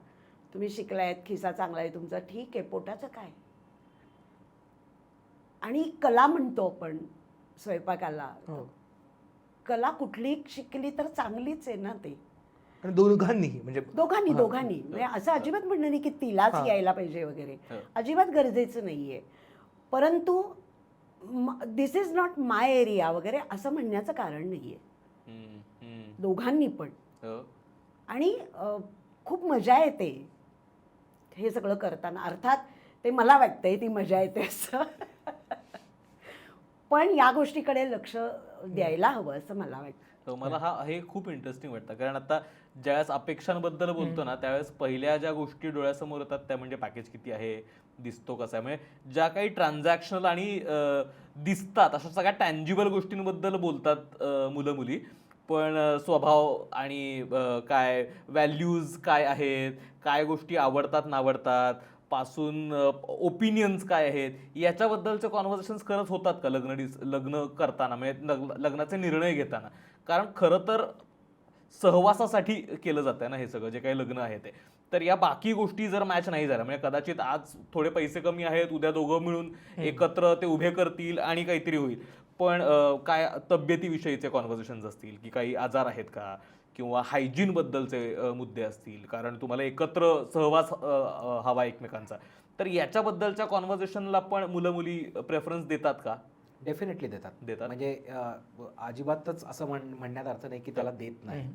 तुम्ही शिकलायत, खिसा चांगला आहे तुमचा, ठीक आहे, पोटाचं काय. आणि कला म्हणतो आपण स्वयंपाकाला, कला कुठली शिकली तर चांगलीच आहे ना. ते
दोघांनी म्हणजे
म्हणजे असं अजिबात म्हणणं नाही की तिलाच यायला पाहिजे वगैरे, अजिबात गरजेचं नाहीये. परंतु दिस इज नॉट माय एरिया वगैरे असं म्हणण्याचं कारण नाहीये. दोघांनी पण. आणि खूप मजा येते हे सगळं करताना. अर्थात ते मला वाटतंय ती मजा येते असं, पण या गोष्टीकडे लक्ष द्यायला हवं असं मला वाटतं.
मला हे खूप इंटरेस्टिंग वाटतं, कारण आता ज्यावेळेस अपेक्षांबद्दल बोलतो ना त्यावेळेस पहिल्या ज्या गोष्टी डोळ्यासमोर येतात त्या म्हणजे पॅकेज किती आहे, दिसतो कसा आहे. म्हणजे ज्या काही ट्रान्झॅक्शनल आणि दिसतात अशा सगळ्या टँजिबल गोष्टींबद्दल बोलतात मुलं मुली, पण स्वभाव आणि काय व्हॅल्यूज काय आहेत, काय गोष्टी आवडतात नावडतात पासून ओपिनियन्स काय आहेत याच्याबद्दलचे कॉन्व्हर्सेशन्स खरंच होतात का लग्न करताना, म्हणजे लग्नाचे निर्णय घेताना. कारण खरं तर सहवासासाठी केलं जातं ना हे सगळं जे काही लग्न आहे ते. तर या बाकी गोष्टी जर मॅच नाही झाल्या, म्हणजे कदाचित आज थोडे पैसे कमी आहेत, उद्या दोघं मिळून एकत्र ते उभे करतील आणि काहीतरी होईल, पण काय तब्येतीविषयीचे कॉन्व्हर्सेशन्स असतील की काही आजार आहेत का, किंवा हायजीन बद्दलचे मुद्दे असतील, कारण तुम्हाला एकत्र सहवास हवा एकमेकांचा, तर याच्याबद्दलच्या कॉन्व्हर्सेशनला पण मुलं मुली प्रेफरन्स देतात का?
डेफिनेटली देतात. म्हणजे अजिबातच असं म्हणण्यात अर्थ नाही की त्याला देत नाही.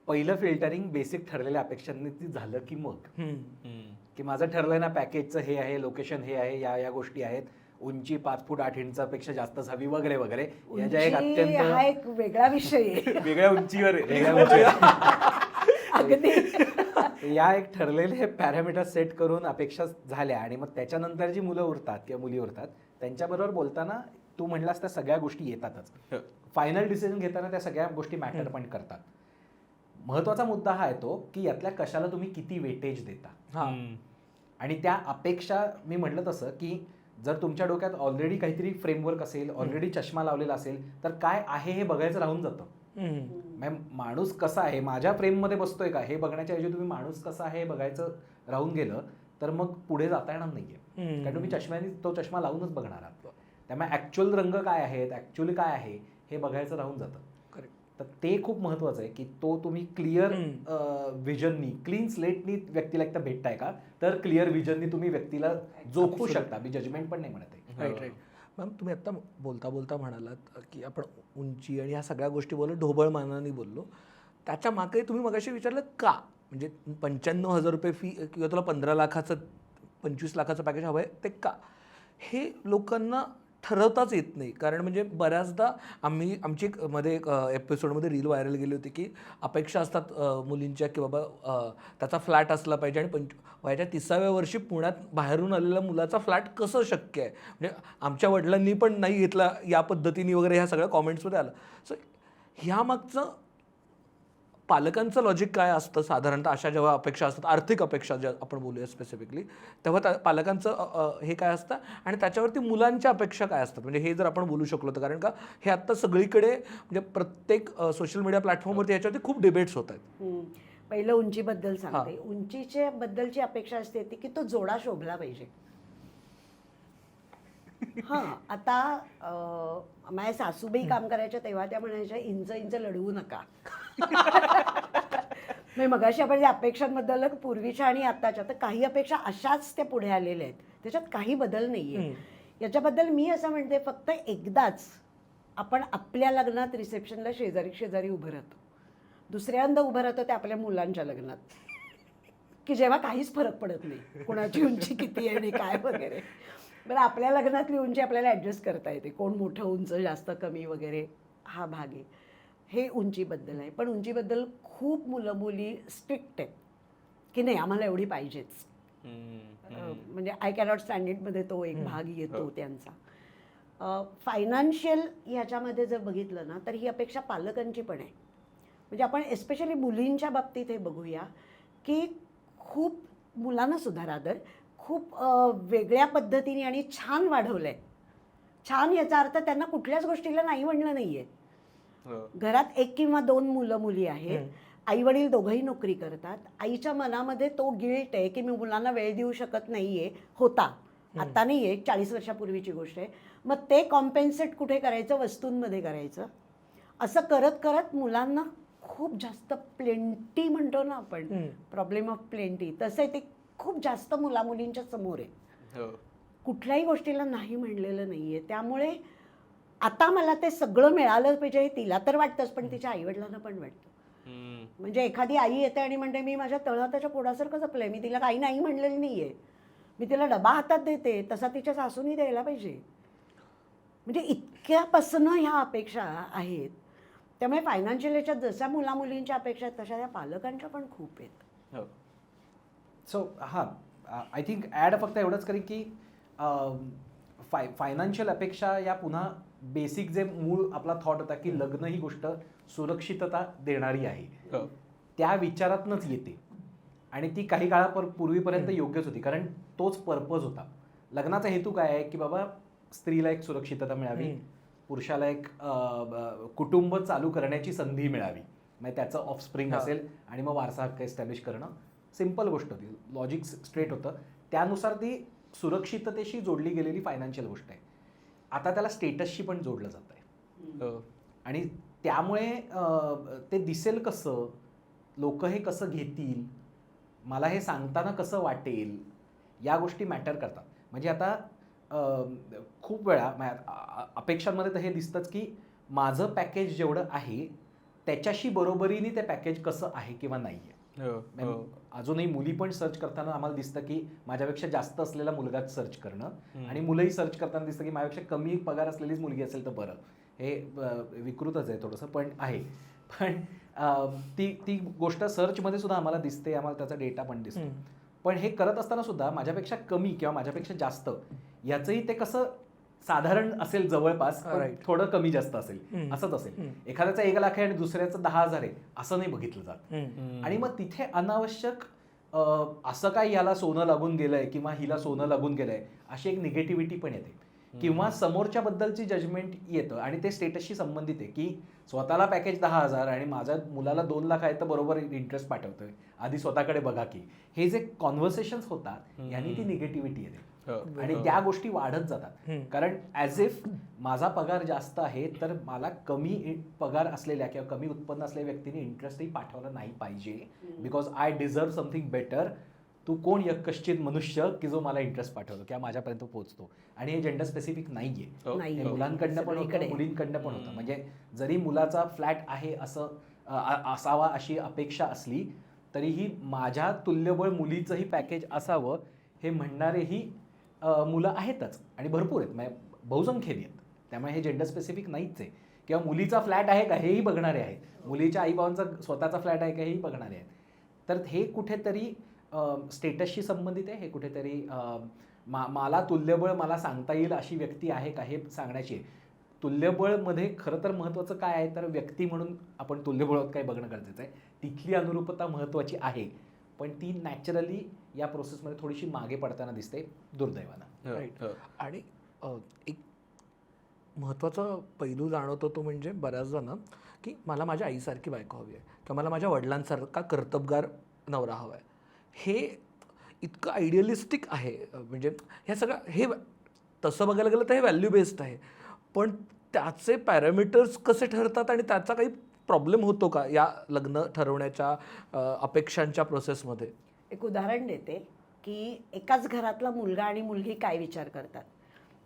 पहिलं फिल्टरिंग बेसिक ठरलेल्या अपेक्षांनी ती झालं की मग की माझं ठरलंय ना पॅकेजचं हे आहे, लोकेशन हे आहे, या गोष्टी आहेत, उंची 5 फूट 8 इंचापेक्षा जास्त हवी वगैरे वगैरे, याच्या एक
उंची
अत्यंत
हा एक वेगळा विषय आहे.
वेगळ्या उंचीवर
अगदी
या एक ठरलेले पॅरामीटर सेट करून अपेक्षा झाल्या आणि मग त्याच्यानंतर जी मुलं उरतात किंवा मुली उरतात त्यांच्याबरोबर बोलताना तू म्हणलास त्या सगळ्या गोष्टी येतातच. फायनल डिसिजन घेताना त्या सगळ्या गोष्टी मॅटर पण करतात. महत्वाचा मुद्दा हा येतो की यातल्या कशाला तुम्ही किती वेटेज देता. आणि त्या अपेक्षा मी म्हटलं तसं की जर तुमच्या डोक्यात ऑलरेडी काहीतरी फ्रेमवर्क असेल, ऑलरेडी चष्मा लावलेला असेल, तर काय आहे हे बघायचं राहून जातं. माणूस कसा आहे, माझ्या फ्रेममध्ये बसतोय का हे बघण्याच्या ऐवजी तुम्ही माणूस कसा आहे बघायचं राहून गेलं तर मग पुढे जाता येणार नाहीये. कारण तुम्ही चष्म्याने तो चष्मा लावूनच बघणार आहात. त्यामुळे ऍक्च्युअल रंग काय आहेत, ऍक्च्युअली काय आहे हे बघायचं राहून जातं. तर ते खूप महत्वाचं आहे की तो तुम्ही क्लिअर व्हिजननी, क्लीन स्लेटनी व्यक्तीला एकदा भेटताय का, तर क्लिअर व्हिजननी तुम्ही व्यक्तीला जोखू शकता. मी जजमेंट पण नाही म्हणत आहे.
राईट. मॅम तुम्ही आत्ता बोलता बोलता म्हणालात की आपण उंची आणि ह्या सगळ्या गोष्टी बोललो, ढोबळ मानाने बोललो, त्याच्या मागे तुम्ही मगाशी विचारलं का, म्हणजे 95,000 रुपये फी किंवा तुला 15 लाखाचं 25 लाखाचं पॅकेज हवं आहे ते का, हे लोकांना ठरवताच येत नाही. कारण म्हणजे बऱ्याचदा आमची मध्ये एक एपिसोडमध्ये रील व्हायरल गेली होती की अपेक्षा असतात मुलींच्या की बाबा त्याचा फ्लॅट असला पाहिजे आणि वयाच्या 30व्या वर्षी पुण्यात बाहेरून आलेल्या मुलाचा फ्लॅट कसं शक्य आहे, म्हणजे आमच्या वडिलांनी पण नाही घेतला या पद्धतीने वगैरे ह्या सगळ्या कॉमेंट्समध्ये आलं. सो ह्यामागचं पालकांचं लॉजिक काय असतं साधारणतः अशा जेव्हा अपेक्षा असतात, आर्थिक अपेक्षा ज्या आपण बोलूया स्पेसिफिकली, तेव्हा त्या पालकांचं हे काय असतं आणि त्याच्यावरती मुलांच्या अपेक्षा काय असतात, म्हणजे हे जर आपण बोलू शकलो तर. कारण का हे आत्ता सगळीकडे म्हणजे प्रत्येक सोशल मीडिया प्लॅटफॉर्मवरती ह्याच्यावरती खूप डिबेट्स होत आहेत.
पहिलं उंचीबद्दल सांगते. उंचीच्या बद्दलची अपेक्षा असते ती की तो जोडा शोभला पाहिजे. आता माझ्या सासूबाई काम करायच्या तेव्हा त्या म्हणायच्या इंच इंच लढवू नका. मी मगाशी आपण ज्या अपेक्षांबद्दल पूर्वीच्या आणि आत्ताच्या, तर काही अपेक्षा अशाच त्या पुढे आलेल्या आहेत, त्याच्यात काही बदल नाहीये. याच्याबद्दल मी असं म्हणते फक्त एकदाच आपण आपल्या लग्नात रिसेप्शनला शेजारी उभं राहतो, दुसऱ्यांदा उभं राहतो ते आपल्या मुलांच्या लग्नात, की जेव्हा काहीच फरक पडत नाही कोणाची उंची किती आहे आणि काय वगैरे. बरं, आपल्या लग्नातली उंची आपल्याला ॲडजस्ट करता येते, कोण मोठं उंच जास्त कमी वगैरे हा भाग आहे. हे उंचीबद्दल आहे. पण उंचीबद्दल खूप मुलं मुली स्ट्रिक्ट आहेत की नाही आम्हाला एवढी पाहिजेच. म्हणजे आय कॅनॉट स्टँड इटमध्ये तो एक भाग येतो त्यांचा. फायनान्शियल ह्याच्यामध्ये जर बघितलं ना तर ही अपेक्षा पालकांची पण आहे. म्हणजे आपण एस्पेशली मुलींच्या बाबतीत हे बघूया की खूप मुलांना सुद्धा रादर खूप वेगळ्या पद्धतीने आणि छान वाढवलं आहे. छान याचा अर्थ त्यांना कुठल्याच गोष्टीला नाही म्हणलं नाही आहे. घरात 1 किंवा 2 मुलं मुली आहेत, आई वडील दोघंही नोकरी करतात, आईच्या मनामध्ये तो गिल्ट आहे की मी मुलांना वेळ देऊ शकत नाहीये, होता आता नाही आहे, 40 वर्षापूर्वीची गोष्ट आहे. मग ते कॉम्पेन्सेट कुठे करायचं, वस्तूंमध्ये करायचं. असं करत करत मुलांना खूप जास्त प्लेंटी म्हणतो ना आपण, प्रॉब्लेम ऑफ प्लेंटी, तसं ते खूप जास्त मुलामुलींच्या समोर आहे. कुठल्याही गोष्टीला नाही म्हणलेलं नाहीये. त्यामुळे आता मला ते सगळं मिळालं पाहिजे तिला तर वाटतंच, पण तिच्या आईवडिलांना पण वाटतं. म्हणजे एखादी आई येते आणि म्हणते मी माझ्या तळहाताच्या पोडासारखं जपलंय, मी तिला काही नाही म्हणलेलं नाहीये, मी तिला डबा हातात देते, तसा तिच्या सासूनी द्यायला पाहिजे. म्हणजे इतक्यापासून ह्या अपेक्षा आहेत. त्यामुळे फायनान्शियल याच्यात जशा मुलामुलींच्या अपेक्षा आहेत तशा त्या पालकांच्या पण खूप आहेत.
सो आय थिंक ॲड फक्त एवढंच करेन की फायनान्शियल अपेक्षा या पुन्हा बेसिक जे मूळ आपला थॉट होता की लग्न ही गोष्ट सुरक्षितता देणारी आहे, त्या विचारातनंच येते. आणि ती काही पूर्वीपर्यंत योग्यच होती, कारण तोच पर्पज होता. लग्नाचा हेतू काय आहे की बाबा स्त्रीला एक सुरक्षितता मिळावी, पुरुषाला एक कुटुंब चालू करण्याची संधी मिळावी, म्हणजे त्याचं ऑफस्प्रिंग असेल आणि मग वारसा हक्क एस्टॅब्लिश करणं. सिम्पल गोष्ट होती, लॉजिक स्ट्रेट होतं. त्यानुसार ती सुरक्षिततेशी जोडली गेलेली फायनान्शियल गोष्ट आहे. आता त्याला स्टेटसशी पण जोडलं जात आहे
हो.
आणि त्यामुळे ते दिसेल कसं, लोक हे कसं घेतील, मला हे सांगताना कसं वाटेल, या गोष्टी मॅटर करतात. म्हणजे आता खूप वेळा अपेक्षांमध्ये तर हे दिसतंच की माझं पॅकेज जेवढं आहे त्याच्याशी बरोबरीने ते पॅकेज कसं आहे किंवा नाही आहे.
हो.
अजूनही मुली पण सर्च करताना आम्हाला दिसतं की माझ्यापेक्षा जास्त असलेला मुलगाच सर्च करणं आणि मुलंही सर्च करताना दिसतं की माझ्यापेक्षा कमी पगार असलेलीच मुलगी असेल तर बरं. हे विकृतच आहे थोडंसं पण आहे. पण ती गोष्ट सर्चमध्ये सुद्धा आम्हाला दिसते, आम्हाला त्याचा डेटा पण दिसतो. पण हे करत असताना सुद्धा माझ्यापेक्षा कमी किंवा माझ्यापेक्षा जास्त याचंही ते कसं साधारण असेल जवळपास, पण थोडं कमी जास्त असेल असंच असेल. एखाद्याचा 1 लाख आहे आणि दुसऱ्याचं 10,000 आहे असं नाही बघितलं जात. आणि मग तिथे अनावश्यक असं काय याला सोनं लागून गेलंय किंवा हिला सोनं लागून गेलंय अशी एक निगेटिव्हिटी पण येते किंवा समोरच्या बद्दलची जजमेंट येतं आणि ते स्टेटसशी संबंधित आहे की स्वतःला पॅकेज 10,000 आणि माझ्या मुलाला 2 लाख आहे तर बरोबर इंटरेस्ट पाठवतोय, आधी स्वतःकडे बघा की. हे जे कॉन्व्हर्सेशन्स होतात यांनी ती निगेटिव्हिटी येते आणि त्या गोष्टी वाढत जातात. कारण ॲज इफ माझा पगार जास्त आहे तर मला कमी पगार असलेल्या किंवा कमी उत्पन्न असलेल्या व्यक्तीने इंटरेस्टही पाठवला नाही पाहिजे, because I deserve something better. तू कोण यक्कश्चित मनुष्य की जो मला इंटरेस्ट पाठवतो किंवा माझ्यापर्यंत पोहोचतो. आणि हे जेंडर स्पेसिफिक नाहीये, हे मुलांकडनं पण होतं, मुलींकडनं पण होतं. म्हणजे जरी मुलाचा फ्लॅट आहे असं असावा अशी अपेक्षा असली तरीही माझ्या तुल्यबळ मुलीचंही पॅकेज असावं हे म्हणणारेही मुलं आहेतच आणि भरपूर आहेत, म्हणजे बहुसंख्येने आहेत. त्यामुळे हे जेंडर स्पेसिफिक नाहीच आहे. किंवा मुलीचा फ्लॅट आहे का हेही बघणारे आहेत, मुलीच्या आईबाबांचा स्वतःचा फ्लॅट आहे का हेही बघणारे आहेत. तर हे कुठेतरी स्टेटसशी संबंधित आहे. हे कुठेतरी मला तुल्यबळ मला सांगता येईल अशी व्यक्ती आहे का हे सांगण्याची आहे. तुल्यबळमध्ये खरं तर महत्त्वाचं काय आहे तर व्यक्ती म्हणून आपण तुल्यबळात काय बघणं गरजेचं आहे. तिथली अनुरूपता महत्त्वाची आहे, पण ती नॅचरली या प्रोसेसमध्ये थोडीशी मागे पडताना दिसते दुर्दैवानं.
राईट. आणि एक महत्त्वाचा पैलू जाणवतो तो म्हणजे बऱ्याचदा ना की मला माझ्या आईसारखी बायको हवी आहे किंवा मला माझ्या वडिलांसारखा कर्तबगार नवरा हवा आहे. हे इतकं आयडियलिस्टिक आहे. म्हणजे ह्या सगळं हे तसं बघायला गेलं तर हे व्हॅल्यू बेस्ड आहे, पण त्याचे पॅरामीटर्स कसे ठरतात आणि त्याचा काही प्रॉब्लेम होतो का या लग्न ठरवण्याच्या अपेक्षांच्या प्रोसेसमध्ये?
एक उदाहरण देते की एकाच घरातला मुलगा आणि मुलगी काय विचार करतात.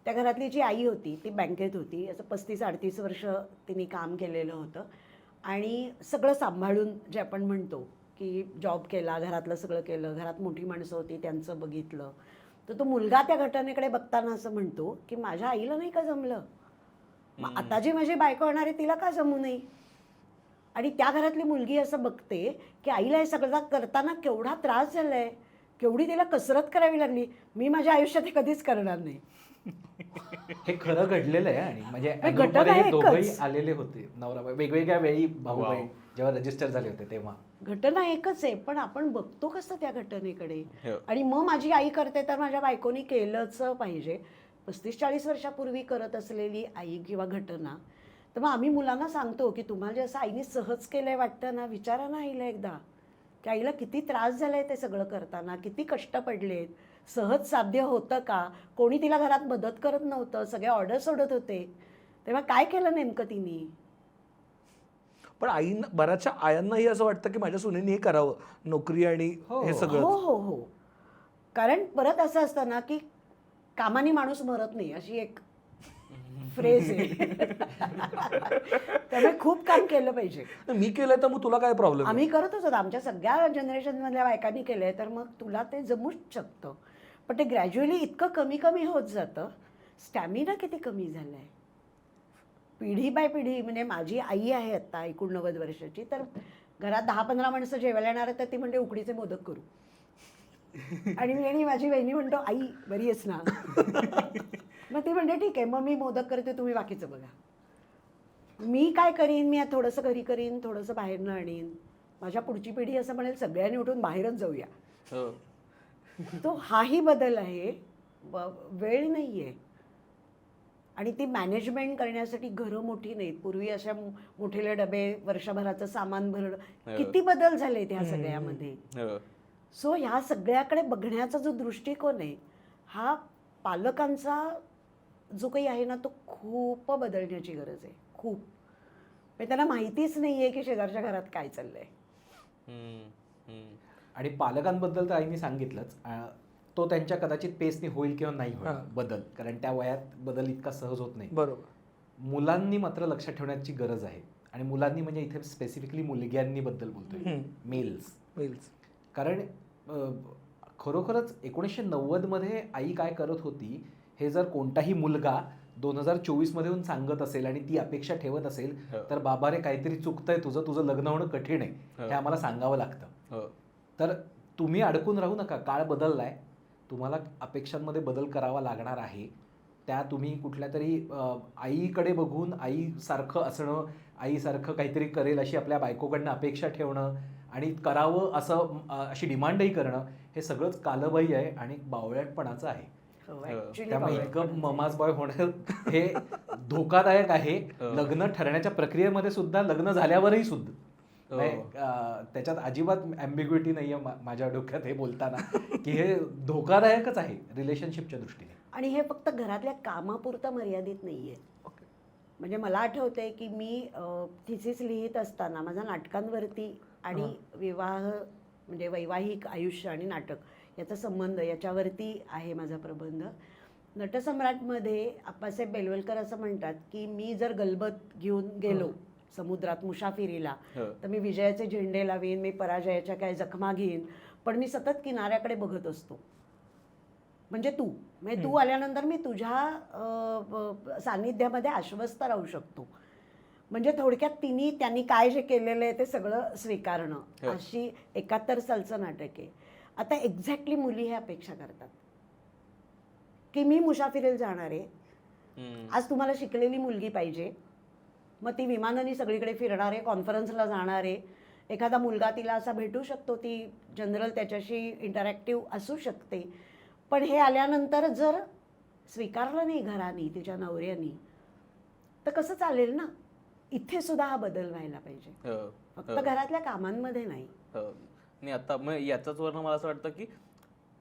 त्या घरातली जी आई होती ती बँकेत होती. असं 35-38 वर्ष तिने काम केलेलं होतं आणि सगळं सांभाळून जे आपण म्हणतो की जॉब केला, घरातलं सगळं केलं, घरात मोठी माणसं होती त्यांचं बघितलं. तर तो मुलगा त्या घटनेकडे बघताना असं म्हणतो की माझ्या आईला नाही का जमलं, मग आता जी माझी बायको होणार आहे तिला का जमू नये. आणि त्या घरातली मुलगी असं बघते की आईला हे सगळं करताना केवढा त्रास झालाय, केवढी तिला कसरत करावी लागली, मी माझ्या आयुष्यात हे कधीच करणार नाही.
हे खरं घडलेलं आहे. आणि म्हणजे
घटना
हे
एकच.
दोघंही आलेले होते, नवरा वेगवेगळ्या वेळी भाऊ बहीण जेव्हा रजिस्टर झाले होते तेव्हा.
घटना एकच आहे, पण आपण बघतो कसं त्या घटनेकडे.
हो.
आणि मग माझी आई करते तर माझ्या बायकोनी केलंच पाहिजे. 35-40 वर्षापूर्वी करत असलेली आई किंवा घटना. तर मग आम्ही मुलांना सांगतो की तुम्हाला जे असं आईने सहज केलंय वाटतं ना, विचारा ना आईला एकदा की आईला किती त्रास झालाय ते सगळं करताना, किती कष्ट पडलेत, सहज साध्य होतं का, कोणी तिला घरात मदत करत नव्हतं, सगळे ऑर्डर सोडत होते, तेव्हा काय केलं नेमकं तिने.
पण बऱ्याचशा आयांनाही असं वाटतं की माझ्या सुनेनी हे करावं, नोकरी आणि हे सगळं.
हो हो हो. कारण परत असं असतं ना की कामाने माणूस मरत नाही अशी एक फ्रेज आहे. त्यामुळे खूप काम केलं पाहिजे.
मी केलंय तर मग तुला काय प्रॉब्लेम?
आम्ही करतच होतो, आमच्या सगळ्या जनरेशनमधल्या बायकांनी केलंय तर मग तुला ते जमूच शकतं. पण ते ग्रॅज्युअली इतकं कमी कमी होत जातं. स्टॅमिना किती कमी झालाय पिढी बाय पिढी. म्हणजे माझी आई आहे आत्ता 89 वर्षाची, तर घरात 10-15 माणसं जेवायला येणार तर ती म्हणते उकडीचे मोदक करू. आणि मी आणि माझी बहिणी म्हणतो आई बरी आहेस ना. मग ती म्हणते ठीक आहे, मग मी मोदक करते, तुम्ही बाकीचं बघा. मी काय करीन, मी थोडंसं घरी करीन, थोडंसं बाहेरनं आणीन. माझ्या पुढची पिढी असं म्हणेल सगळ्यांनी उठून बाहेरच जाऊया. तो हाही बदल आहे. वेळ नाही आहे. आणि ती मॅनेजमेंट करण्यासाठी घरं मोठी नाहीत. पूर्वी अशा मोठेले डबे, वर्षभराचं सामान भरणं, किती बदल झालेत ह्या सगळ्यामध्ये. सो ह्या सगळ्याकडे बघण्याचा जो दृष्टिकोन आहे हा पालकांचा जो काही आहे ना तो खूप बदलण्याची गरज आहे, खूप. म्हणजे त्यांना माहितीच नाही आहे की शेजारच्या घरात काय चाललंय.
आणि पालकांबद्दल तर आईने सांगितलंच, तो त्यांच्या कदाचित पेसनी होईल किंवा नाही होईल बदल, कारण त्या वयात बदल इतका सहज होत नाही.
बरोबर.
मुलांनी मात्र लक्षात ठेवण्याची गरज आहे. आणि मुलांनी म्हणजे इथे स्पेसिफिकली मुलग्यांनी बद्दल बोलतोय, मेल्स. कारण खरोखरच 1990 मध्ये आई काय करत होती हे जर कोणताही मुलगा 2024 मध्ये येऊन सांगत असेल आणि ती अपेक्षा ठेवत असेल तर बाबा रे काहीतरी चुकतंय, तुझं लग्न होणं कठीण आहे, हे आम्हाला सांगावं लागतं. तर तुम्ही अडकून राहू नका, काळ बदललाय, तुम्हाला अपेक्षांमध्ये बदल करावा लागणार आहे. त्या तुम्ही कुठल्या तरी आईकडे बघून आईसारखं असणं, आईसारखं काहीतरी करेल अशी आपल्या बायकोकडनं अपेक्षा ठेवणं आणि करावं असं अशी डिमांडही करणं, हे सगळंच कालबाह्य आहे आणि बावळटपणाचं आहे. त्यामुळे इतकं ममाज बॉय होणं हे धोकादायक आहे. लग्न ठरण्याच्या प्रक्रियेमध्ये सुद्धा, लग्न झाल्यावरही सुद्धा त्याच्यात अजिबात ॲम्बिग्युइटी नाही आहे माझ्या डोक्यात हे बोलताना, की हे धोकादायकच आहे रिलेशनशिपच्या दृष्टीने.
आणि हे फक्त घरातल्या कामापुरतं मर्यादित नाही आहे. म्हणजे मला आठवतंय की मी थिसिस लिहित असताना माझा नाटकांवरती आणि विवाह म्हणजे वैवाहिक आयुष्य आणि नाटक याचा संबंध याच्यावरती आहे माझा प्रबंध. नटसम्राटमध्ये आप्पासाहेब बेलवलकर असं म्हणतात की मी जर गलबत घेऊन गेलो समुद्रात मुसाफिरीला तर मी विजयाचे झेंडे लावीन, मी पराजयाच्या काय जखमा घेईन, पण मी सतत किनाऱ्याकडे बघत असतो. म्हणजे तू आल्यानंतर मी तुझ्या सान्निध्यामध्ये आश्वस्त राहू शकतो. म्हणजे थोडक्यात त्यांनी काय जे केलेलं आहे ते सगळं स्वीकारणं, अशी 71 सालचं नाटक आहे. आता एक्झॅक्टली मुली हे अपेक्षा करतात की मी मुसाफिरीला जाणार आहे, आज तुम्हाला शिकलेली मुलगी पाहिजे, मग ती विमानाने सगळीकडे फिरणार आहे, कॉन्फरन्सला जाणार आहे, एखादा मुलगा तिला असा भेटू शकतो, ती जनरल त्याच्याशी इंटरॅक्टिव्ह असू शकते. पण हे आल्यानंतर जर स्वीकारलं नाही घराने, तिच्या नवऱ्यानी, तर कसं चालेल ना. इथे सुद्धा हा बदल व्हायला पाहिजे, फक्त घरातल्या कामांमध्ये नाही.
नाही आता मग याच्याच वरनं मला असं वाटतं की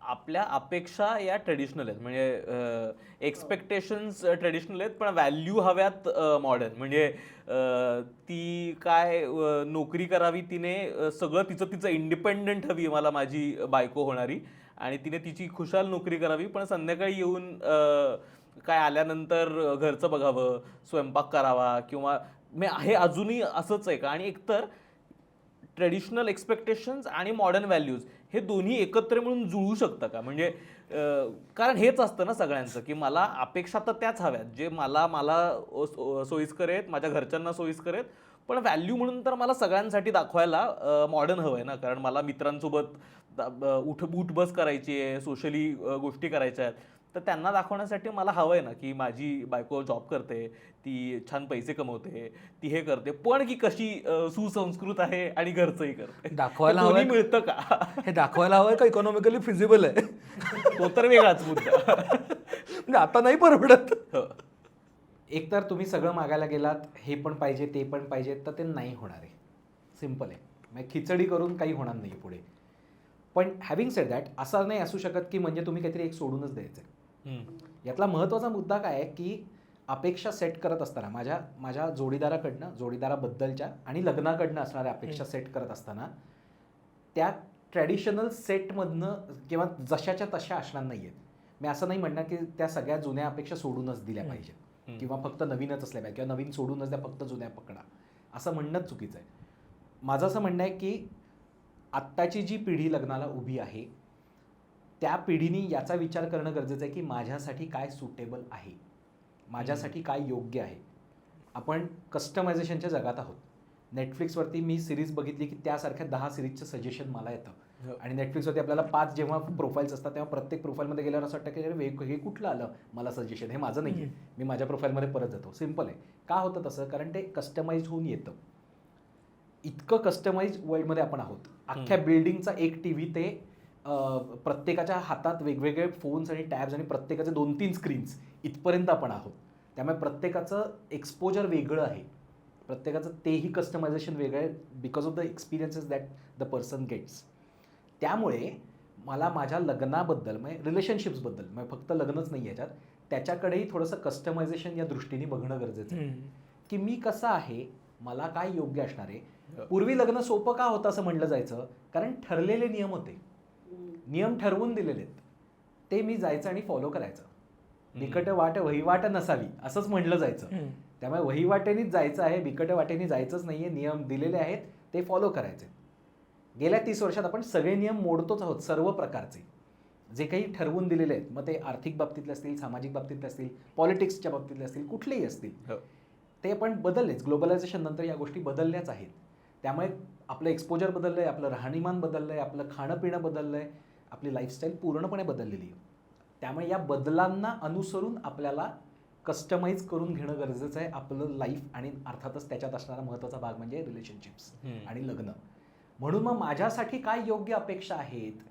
आपल्या अपेक्षा या ट्रेडिशनल आहेत, म्हणजे एक्सपेक्टेशन्स ट्रेडिशनल आहेत, पण व्हॅल्यू हव्यात मॉडर्न. म्हणजे ती काय नोकरी करावी, तिने सगळं तिचं इंडिपेंडंट हवी मला माझी बायको होणारी, आणि तिने तिची खुशाल नोकरी करावी, पण संध्याकाळी येऊन काय आल्यानंतर घरचं बघावं, स्वयंपाक करावा, किंवा हे अजूनही असंच आहे का? आणि एकतर ट्रेडिशनल एक्सपेक्टेशन्स आणि मॉडर्न व्हॅल्यूज हे दोन्ही एकत्र मिळून जुळू शकतं का? म्हणजे कारण हेच असतं ना सगळ्यांचं, की मला अपेक्षा तर त्याच हव्यात जे मला सोयीस्कर आहेत, माझ्या घरच्यांना सोयीस्कर आहेत, पण व्हॅल्यू म्हणून तर मला सगळ्यांसाठी दाखवायला मॉडर्न हवं आहे ना. कारण मला मित्रांसोबत उठ बस करायची आहे, सोशली गोष्टी करायच्या आहेत, तर त्यांना दाखवण्यासाठी मला हवं आहे ना की माझी बायको जॉब करते, ती छान पैसे कमवते, ती हे करते, पण की कशी सुसंस्कृत आहे आणि घरचंही करते.
दाखवायला
हवं मिळतं का?
हे दाखवायला हवंय का इकॉनॉमिकली फिजिबल आहे?
तो तर वेगळाच मुद्दा.
म्हणजे आता नाही परवडत.
एकतर तुम्ही सगळं मागायला गेलात, हे पण पाहिजे ते पण पाहिजे, तर ते नाही होणार आहे. सिम्पल आहे. म्हणजे खिचडी करून काही होणार नाही पुढे. पण हॅव्हिंग सेड दॅट, असं नाही असू शकत की म्हणजे तुम्ही काहीतरी एक सोडूनच द्यायचं आहे. यातला महत्त्वाचा मुद्दा काय आहे की अपेक्षा सेट करत असताना माझ्या जोडीदाराबद्दलच्या आणि लग्नाकडनं असणाऱ्या अपेक्षा सेट करत असताना त्या ट्रॅडिशनल सेटमधनं किंवा जशाच्या तशा असणार नाही आहेत. मी असं नाही म्हणणार की त्या सगळ्या जुन्या अपेक्षा सोडूनच दिल्या पाहिजेत किंवा फक्त नवीनच असल्या पाहिजे किंवा नवीन सोडूनच द्या, फक्त जुन्या पकडा, असं म्हणणंच चुकीचं आहे. माझं असं म्हणणं आहे की आत्ताची जी पिढी लग्नाला उभी आहे त्या पिढीने याचा विचार करणं गरजेचं आहे की माझ्यासाठी काय सुटेबल आहे, माझ्यासाठी काय योग्य आहे. आपण कस्टमायझेशनच्या जगात आहोत. नेटफ्लिक्सवरती मी सिरीज बघितली की त्यासारख्या 10 सिरीजचं सजेशन मला येतं आणि नेटफ्लिक्सवरती आपल्याला 5 जेव्हा प्रोफाईल्स असतात तेव्हा प्रत्येक प्रोफाईलमध्ये गेल्यावर असं वाटतं की अरे हे कुठलं आलं मला सजेशन, हे माझं नाही आहे, मी माझ्या प्रोफाईलमध्ये परत जातो. सिम्पल आहे. का होतं तसं? कारण ते कस्टमाइज होऊन येतं. इतकं कस्टमाइज वर्ल्डमध्ये आपण आहोत. अख्ख्या बिल्डिंगचा एक टीव्ही ते प्रत्येकाच्या हातात वेगवेगळे फोन्स आणि टॅब्स आणि प्रत्येकाचे 2-3 स्क्रीन्स, इथपर्यंत आपण आहोत. त्यामुळे प्रत्येकाचं एक्सपोजर वेगळं आहे, प्रत्येकाचं तेही कस्टमायझेशन वेगळं आहे because of the experiences that the person gets. त्यामुळे मला माझ्या लग्नाबद्दल म्हणजे रिलेशनशिप्सबद्दल, म्हणजे फक्त लग्नच नाही याच्यात, त्याच्याकडेही थोडंसं कस्टमायझेशन या दृष्टीने बघणं गरजेचं आहे की मी कसा आहे, मला काय योग्य असणार आहे. पूर्वी लग्न सोपं का होतं असं म्हणलं जायचं, कारण ठरलेले नियम होते, नियम ठरवून दिलेले आहेत, ते मी जायचं आणि फॉलो करायचं. बिकट वाट वहिवाट नसावी असंच म्हणलं जायचं. त्यामुळे वहिवाटेनेच जायचं आहे, बिकट वाटेने जायचंच नाहीये. नियम दिलेले आहेत ते फॉलो करायचे. गेल्या 30 वर्षात आपण सगळे नियम मोडतोच आहोत, सर्व प्रकारचे जे काही ठरवून दिलेले आहेत. मग ते आर्थिक बाबतीतले असतील, सामाजिक बाबतीतले असतील, पॉलिटिक्सच्या बाबतीतले असतील, कुठलेही असतील, ते आपण बदललेच. ग्लोबलायझेशन नंतर या गोष्टी बदलल्याच आहेत. त्यामुळे आपलं एक्सपोजर बदललंय, आपलं राहणीमान बदललंय, आपलं खाणं पिणं बदललंय, आपली लाईफस्टाईल पूर्णपणे बदललेली आहे. त्यामुळे या बदलांना अनुसरून आपल्याला कस्टमाइज करून घेणं गरजेचं आहे आपलं लाईफ. आणि अर्थातच त्याच्यात असणारा महत्त्वाचा भाग म्हणजे रिलेशनशिप्स आणि लग्न. म्हणून मग माझ्यासाठी काय योग्य अपेक्षा आहेत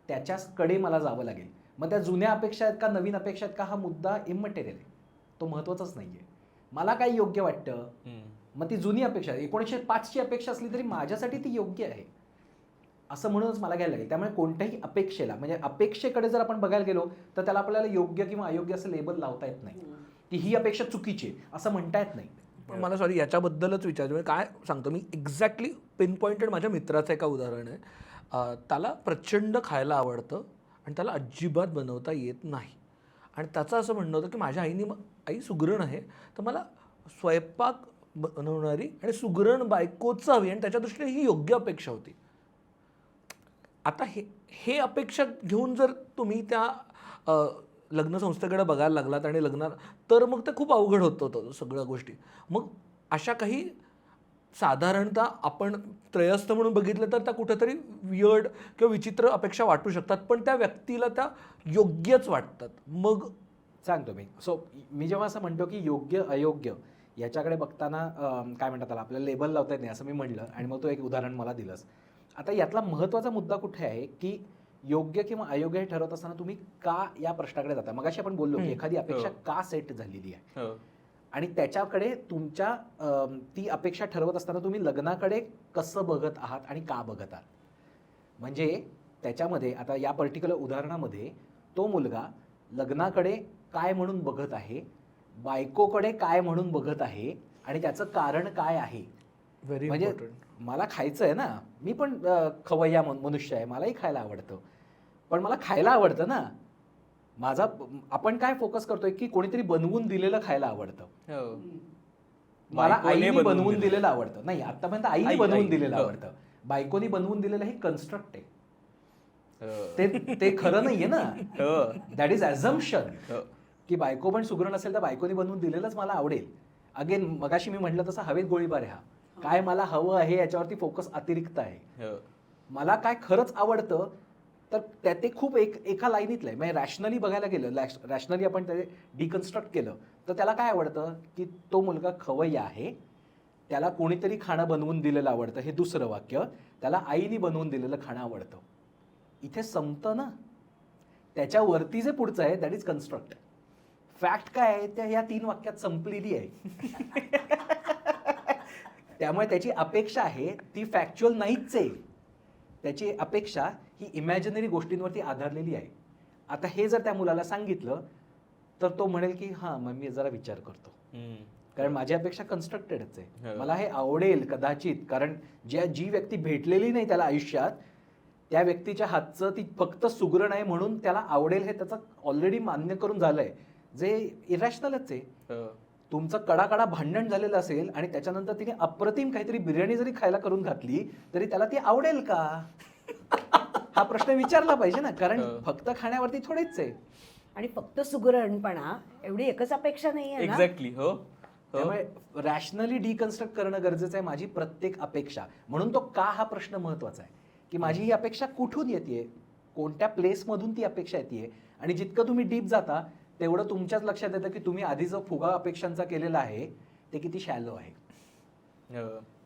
त्याच्याकडे मला जावं लागेल. मग त्या जुन्या अपेक्षा आहेत का नवीन अपेक्षा आहेत का, हा मुद्दा इमटेरियल आहे, तो महत्त्वाचाच नाही आहे. मला काय योग्य वाटतं, मग ती जुनी अपेक्षा 1905ची अपेक्षा असली तरी माझ्यासाठी ती योग्य आहे असं म्हणूनच मला घ्यायला लागेल. त्यामुळे कोणत्याही अपेक्षेला, म्हणजे अपेक्षेकडे जर आपण बघायला गेलो तर त्याला आपल्याला योग्य किंवा अयोग्य असं लेबल लावता येत नाही की ही अपेक्षा चुकीची आहे असं म्हणता येत नाही.
पण मला सॉरी याच्याबद्दलच विचारायचं, म्हणजे काय सांगतो मी एक्झॅक्टली पिनपॉइंटेड. माझ्या मित्राचं एका उदाहरण आहे. त्याला प्रचंड खायला आवडतं आणि त्याला अजिबात बनवता येत नाही. आणि त्याचं असं म्हणणं होतं की माझ्या आई सुगरण आहे, तर मला स्वयंपाक बनवणारी आणि सुगरण बायकोच हवी, आणि त्याच्या दृष्टीने ही योग्य अपेक्षा होती. आता हे अपेक्षा घेऊन जर तुम्ही त्या लग्न संस्थेकडे बघायला लागलात आणि लग्नात, तर मग ते खूप अवघड होतं सगळ्या गोष्टी. मग अशा काही साधारणतः आपण त्रयस्थ म्हणून बघितलं तर त्या कुठेतरी वियर्ड किंवा विचित्र अपेक्षा वाटू शकतात, पण त्या व्यक्तीला त्या योग्यच वाटतात. मग
सांगतो मी जेव्हा असं म्हणतो की योग्य अयोग्य याच्याकडे बघताना काय म्हणतात त्याला, आपल्याला लेबल लावता येत नाही असं मी म्हणलं, आणि मग तो एक उदाहरण मला दिलंस. आता यातला महत्त्वाचा मुद्दा कुठे आहे की योग्य किंवा अयोग्य हे ठरवत असताना तुम्ही का या प्रश्नाकडे जाता. मगाशी आपण बोललो की एखादी अपेक्षा का सेट झालेली आहे, आणि त्याच्याकडे तुमच्या ती अपेक्षा ठरवत असताना तुम्ही लग्नाकडे कसं बघत आहात आणि का बघत आहात. म्हणजे त्याच्यामध्ये आता या पर्टिक्युलर उदाहरणामध्ये तो मुलगा लग्नाकडे काय म्हणून बघत आहे, बायकोकडे काय म्हणून बघत आहे, आणि त्याचं कारण काय आहे.
व्हेरी
म्हणजे
इम्पॉर्टंट.
मला खायचं आहे ना, मी पण खवय्या मनुष्य आहे, मलाही खायला आवडतं, पण मला खायला आवडतं ना. आपण काय फोकस करतोय की कोणीतरी बनवून दिलेलं खायला आवडतं. मला आईने बनवून दिलेलं आवडतं. नाही, आतापर्यंत आईने बनवून दिलेलं आवडतं. बायकोनी बनवून दिलेलं हे कन्स्ट्रक्ट आहे, ते खरं नाहीये ना. दॅट इज ॲझम्पशन की बायको पण सुगरण असेल तर बायकोनी बनवून दिलेलंच मला आवडेल. अगेन मगाशी मी म्हटलं तसं हवेत गोळीबार आहे हा. काय मला हवं आहे याच्यावरती फोकस अतिरिक्त आहे. मला काय खरंच आवडतं तर ते खूप एका लाईनीतलं आहे. म्हणजे रॅशनली बघायला गेलं, रॅशनली आपण ते डिकन्स्ट्रक्ट केलं तर त्याला काय आवडतं की तो मुलगा खवय्या आहे, त्याला कोणीतरी खाणं बनवून दिलेलं आवडतं, हे दुसरं वाक्य. त्याला आईने बनवून दिलेलं खाणं आवडतं. इथे संपतं ना. त्याच्यावरती जे पुढचं आहे दॅट इज कन्स्ट्रक्ट. फॅक्ट काय आहे त्या या 3 वाक्यात संपलेली आहे. त्यामुळे त्याची अपेक्षा आहे ती फॅक्च्युअल नाहीच आहे. त्याची अपेक्षा ही इमॅजिनरी गोष्टींवरती आधारलेली आहे. आता हे जर त्या मुलाला सांगितलं तर तो म्हणेल की हां मग मी जरा विचार करतो, कारण माझी अपेक्षा कन्स्ट्रक्टेडच आहे. मला हे आवडेल कदाचित, कारण जी व्यक्ती भेटलेली नाही त्याला आयुष्यात, त्या व्यक्तीच्या हातचं ती फक्त सुगरण आहे म्हणून त्याला आवडेल हे त्याचं ऑलरेडी मान्य करून झालंय, जे इरॅशनलच आहे. तुमचं कडाकडा भांडण झालेलं असेल आणि त्याच्यानंतर तिने अप्रतिम काहीतरी बिर्याणी जरी खायला करून घातली तरी त्याला ती आवडेल का, हा प्रश्न विचारला पाहिजे ना. कारण फक्त खाण्यावरती थोडेच आहे.
आणि फक्त सुगरणपणा एवढी एकच अपेक्षा नाही आहे ना.
एक्झॅक्टली.
त्यामुळे रॅशनली डिकन्स्ट्रक्ट करणं गरजेचं आहे माझी प्रत्येक अपेक्षा. म्हणून तो का हा प्रश्न महत्वाचा आहे की माझी ही अपेक्षा कुठून येते, कोणत्या प्लेसमधून ती अपेक्षा येते. आणि जितकं तुम्ही डीप जाता तेवढं तुमच्याच लक्षात येतं की तुम्ही आधी जो फुगा अपेक्षांचा केलेला आहे ते किती शॅलो आहे.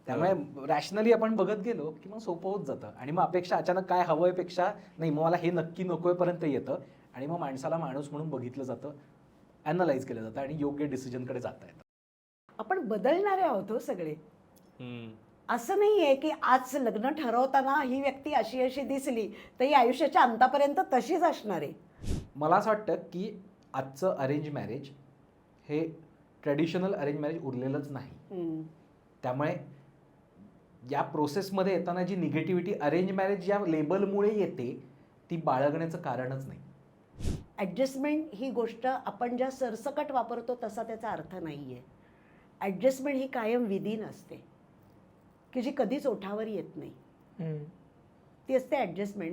त्यामुळे रॅशनली आपण बघत गेलो की मग सोपं होत जातं. आणि मग अपेक्षा अचानक काय हवंय पेक्षा नाही, मग मला हे नक्की नकोय पर्यंत येतं. आणि मग माणसाला माणूस म्हणून बघितलं जातं, अॅनलाइज केलं जातं आणि योग्य डिसिजनकडे जाता येतं.
आपण बदलणारे आहोत सगळे. असं नाहीये की आज लग्न ठरवताना ही व्यक्ती अशी अशी दिसली तर ही आयुष्याच्या अंतापर्यंत तशीच असणार आहे.
मला असं वाटतं की आजचं अरेंज मॅरेज हे ट्रेडिशनल अरेंज मॅरेज उरलेलंच नाही.
हम्म.
त्यामुळे या प्रोसेसमध्ये येताना जी निगेटिव्हिटी अरेंज मॅरेज या लेबलमुळे येते ती बाळगण्याचं कारणच नाही.
ॲडजस्टमेंट ही गोष्ट आपण ज्या सरसकट वापरतो तसा त्याचा अर्थ नाही आहे. ॲडजस्टमेंट ही कायम विधीन असते की जी कधीच ओठावर येत नाही. ती असते ॲडजस्टमेंट.